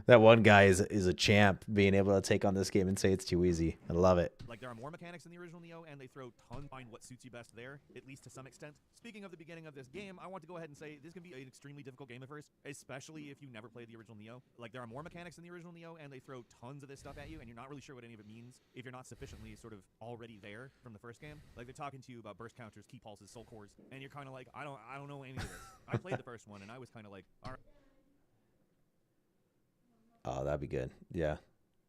That one guy is a champ being able to take on this game and say it's too easy. I love it. Like, there are more mechanics in the original Nioh, and they throw tons find what suits you best there, at least to some extent. Speaking of the beginning of this game, I want to go ahead and say this is going to be an extremely difficult game at first, especially if you never played the original Nioh. Like, there are more mechanics in the original Nioh, and they throw tons of this stuff at you, and you're not really sure what any of it means if you're not sufficiently sort of already there from the first game. Like, they're talking to you about burst counters, key pulses, soul cores, and you're kind of like, I don't know any of this. I played the first one, and I was kind of like, all right. Oh, that'd be good. Yeah.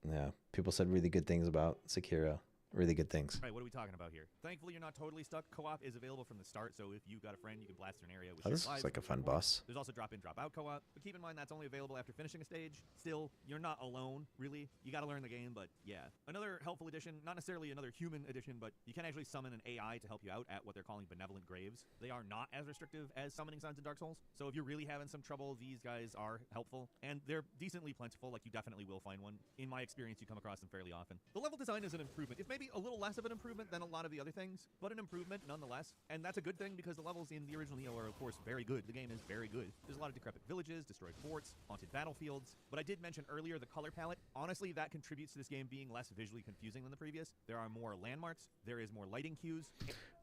Yeah. People said really good things about Sekiro. Really good things. All right, what are we talking about here? Thankfully, you're not totally stuck. Co-op is available from the start, so if you got a friend, you can blast through an area with Oh, your this looks lives like a with fun your points. boss. There's also drop-in, drop-out co-op, but keep in mind that's only available after finishing a stage. Still, you're not alone, really. You got to learn the game, but yeah. Another helpful addition, not necessarily another human addition, but you can actually summon an AI to help you out at what they're calling benevolent graves. They are not as restrictive as summoning signs in Dark Souls, so if you're really having some trouble, these guys are helpful, and they're decently plentiful. Like, you definitely will find one. In my experience, you come across them fairly often. The level design is an improvement. It's maybe a little less of an improvement than a lot of the other things, but an improvement nonetheless. And that's a good thing because the levels in the original Nioh are, of course, very good. The game is very good. There's a lot of decrepit villages, destroyed forts, haunted battlefields. But I did mention earlier the color palette. Honestly, that contributes to this game being less visually confusing than the previous. There are more landmarks. There is more lighting cues.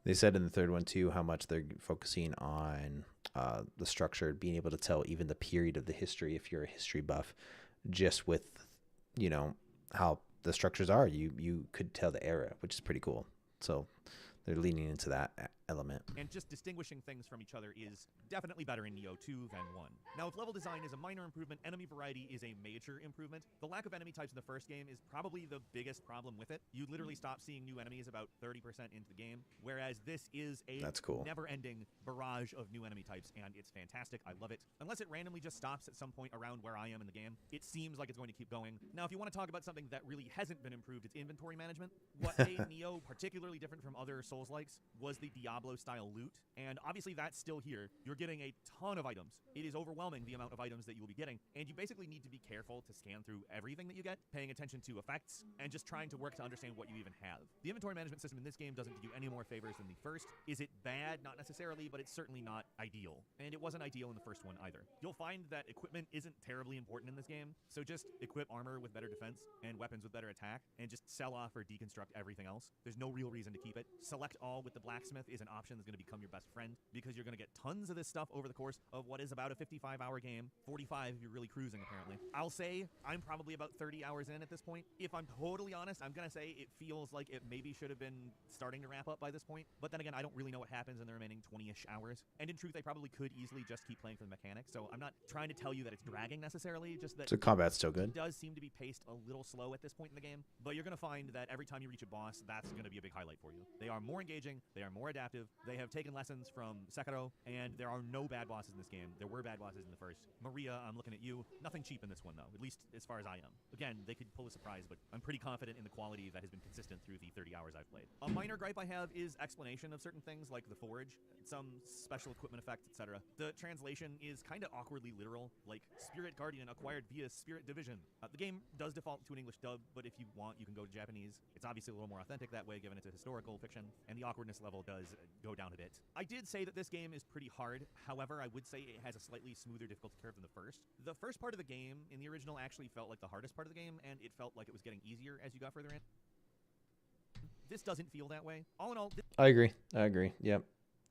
They said in the third one, too, how much they're focusing on the structure, being able to tell even the period of the history if you're a history buff, just with, you know, how the structures are. You could tell the era, which is pretty cool. So they're leaning into that element. And just distinguishing things from each other is definitely better in Nioh 2 than 1. Now, if level design is a minor improvement, enemy variety is a major improvement. The lack of enemy types in the first game is probably the biggest problem with it. You literally stop seeing new enemies about 30% into the game, whereas this is a That's cool. never-ending barrage of new enemy types, and it's fantastic. I love it. Unless it randomly just stops at some point around where I am in the game, it seems like it's going to keep going. Now, if you want to talk about something that really hasn't been improved, it's inventory management. What made Nioh particularly different from other Souls-likes was the Diablo-style loot, and obviously that's still here. You're getting a ton of items. It is overwhelming the amount of items that you will be getting, and you basically need to be careful to scan through everything that you get, paying attention to effects, and just trying to work to understand what you even have. The inventory management system in this game doesn't do you any more favors than the first. Is it bad? Not necessarily, but it's certainly not ideal. And it wasn't ideal in the first one either. You'll find that equipment isn't terribly important in this game, so just equip armor with better defense and weapons with better attack, and just sell off or deconstruct everything else. There's no real reason to keep it. Select all with the blacksmith is an option that's going to become your best friend, because you're going to get tons of this stuff over the course of what is about a 55-hour game. 45 if you're really cruising, apparently. I'll say I'm probably about 30 hours in at this point. If I'm totally honest, I'm going to say it feels like it maybe should have been starting to wrap up by this point, but then again, I don't really know what happens in the remaining 20-ish hours, and in truth, I probably could easily just keep playing for the mechanics, so I'm not trying to tell you that it's dragging necessarily, just that So combat's still good. it does seem to be paced a little slow at this point in the game, but you're going to find that every time you reach a boss, that's going to be a big highlight for you. They are more engaging, they are more adaptive, they have taken lessons from Sekiro, and there are no bad bosses in this game. There were bad bosses in the first. Maria, I'm looking at you. Nothing cheap in this one, though, at least as far as I am. Again, they could pull a surprise, but I'm pretty confident in the quality that has been consistent through the 30 hours I've played. A minor gripe I have is explanation of certain things, like the forge, some special equipment effects, etc. The translation is kind of awkwardly literal, like Spirit Guardian acquired via Spirit Division. The game does default to an English dub, but if you want, you can go to Japanese. It's obviously a little more authentic that way, given it's a historical fiction, and the awkwardness level does go down a bit. I did say that this game is pretty hard. However, I would say it has a slightly smoother difficulty curve than the first. The first part of the game in the original actually felt like the hardest part of the game, and it felt like it was getting easier as you got further in. This doesn't feel that way. All in all, I agree. Yep.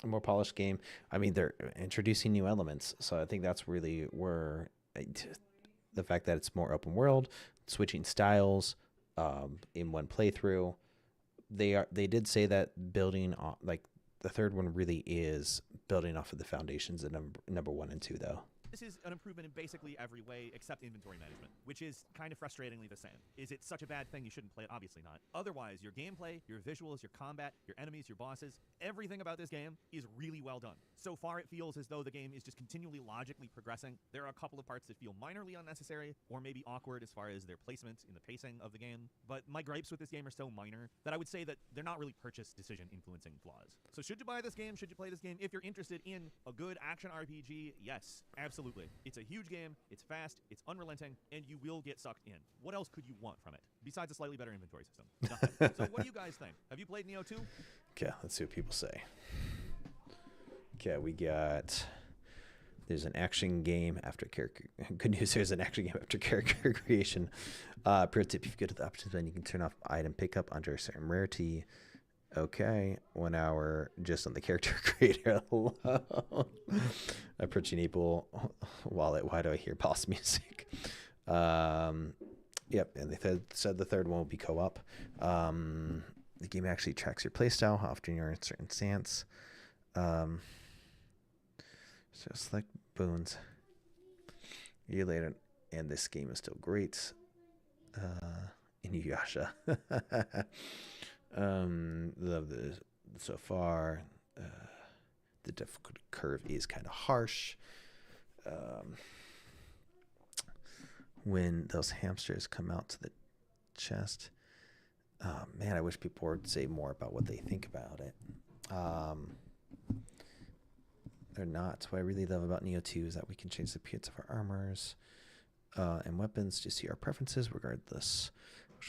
A more polished game. I mean, they're introducing new elements, so I think that's really where the fact that it's more open world, switching styles in one playthrough. They did say that building on, like, the third one really is building off of the foundations of number 1 and 2, though. This is an improvement in basically every way except inventory management, which is kind of frustratingly the same. Is it such a bad thing you shouldn't play it? Obviously not. Otherwise, your gameplay, your visuals, your combat, your enemies, your bosses, everything about this game is really well done. So far, it feels as though the game is just continually logically progressing. There are a couple of parts that feel minorly unnecessary or maybe awkward as far as their placement in the pacing of the game, but my gripes with this game are so minor that I would say that they're not really purchase decision influencing flaws. So should you buy this game? Should you play this game? If you're interested in a good action RPG, yes, absolutely. It's a huge game, it's fast, it's unrelenting, and you will get sucked in. What else could you want from it, besides a slightly better inventory system? Nothing. So what do you guys think? Have you played Nioh 2? Okay, let's see what people say. Okay, we got... There's an action game after character... Good news, there's an action game after character creation. Pro tip, if you go to the options menu, you can turn off item pickup under a certain rarity. Okay, 1 hour just on the character creator alone. Approaching April wallet. Why do I hear boss music? Yep, and they said the third one will be co-op. The game actually tracks your playstyle, how often you're in a certain stance. So select boons. A year later, and this game is still great. Inuyasha. Love this so far. The difficulty curve is kind of harsh. When those hamsters come out to the chest, man, I wish people would say more about what they think about it. They're not. What I really love about Nioh 2 is that we can change the appearance of our armors and weapons to see our preferences regardless.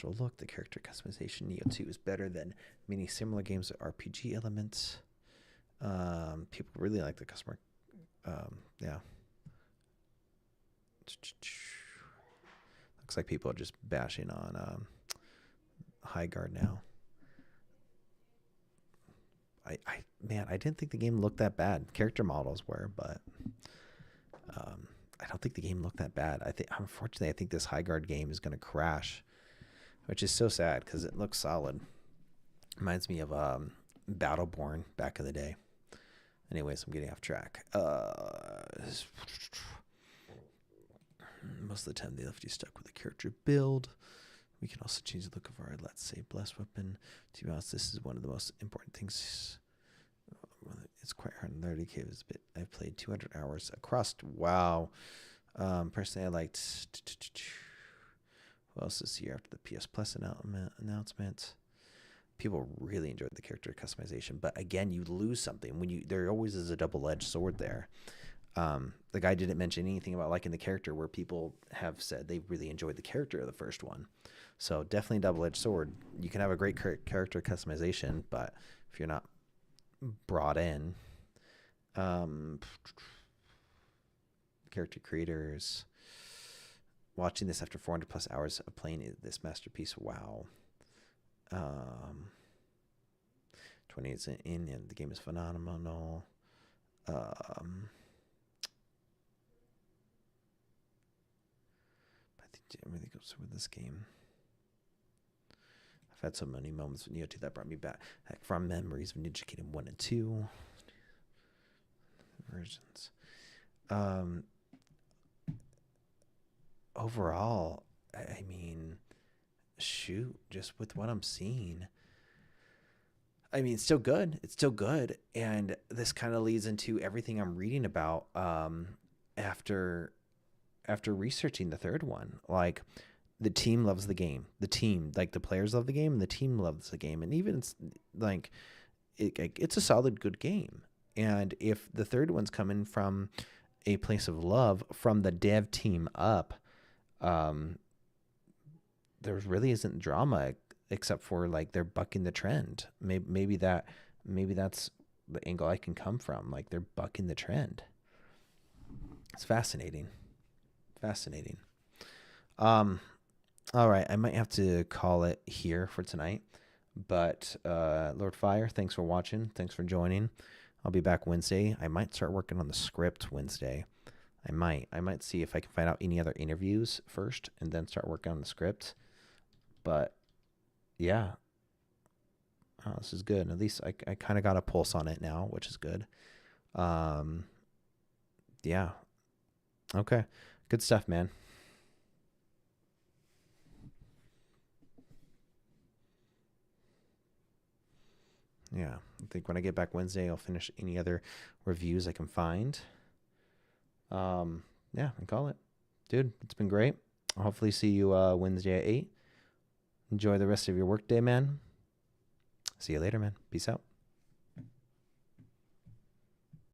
Look, the character customization Nioh 2 is better than many similar games with RPG elements. People really like the customer. Yeah. Looks like people are just bashing on High Guard now. Man, I didn't think the game looked that bad. Character models were, but I don't think the game looked that bad. Unfortunately, I think this High Guard game is going to crash, which is so sad because it looks solid. Reminds me of Battleborn back in the day. Anyways, I'm getting off track. Most of the time, they left you stuck with a character build. We can also change the look of our, let's say, blessed weapon. To be honest, this is one of the most important things. It's quite hard to learn. I've played 200 hours across. Wow. Personally, I liked... Who else is here after the PS Plus announcement? people really enjoyed the character customization. But again, you lose something when there always is a double-edged sword there. The guy didn't mention anything about liking the character, where people have said they really enjoyed the character of the first one. So definitely double-edged sword. You can have a great character customization, but if you're not brought in, character creators watching this after 400 plus hours of playing this masterpiece. Wow. 20 is in, and the game is phenomenal. I think it really goes with this game. I've had so many moments with Nioh 2 that brought me back from memories of Ninja Gaiden 1 and 2 versions. Overall, I mean, shoot, just with what I'm seeing, I mean, it's still good. It's still good. And this kind of leads into everything I'm reading about after researching the third one. Like, the team loves the game. The team, like, the players love the game, and the team loves the game. And even it's like, it's a solid, good game. And if the third one's coming from a place of love from the dev team up, there really isn't drama except for, like, they're bucking the trend. Maybe that's the angle I can come from. Like, they're bucking the trend. It's fascinating. All right, I might have to call it here for tonight. But Lord Fire, thanks for watching. Thanks for joining. I'll be back Wednesday. I might start working on the script Wednesday. I might see if I can find out any other interviews first and then start working on the script. But yeah, this is good. At least I kind of got a pulse on it now, which is good. Yeah. Okay. Good stuff, man. Yeah, I think when I get back Wednesday, I'll finish any other reviews I can find. Yeah, and call it. Dude, it's been great. I'll hopefully see you Wednesday at 8. Enjoy the rest of your workday, man. See you later, man. Peace out.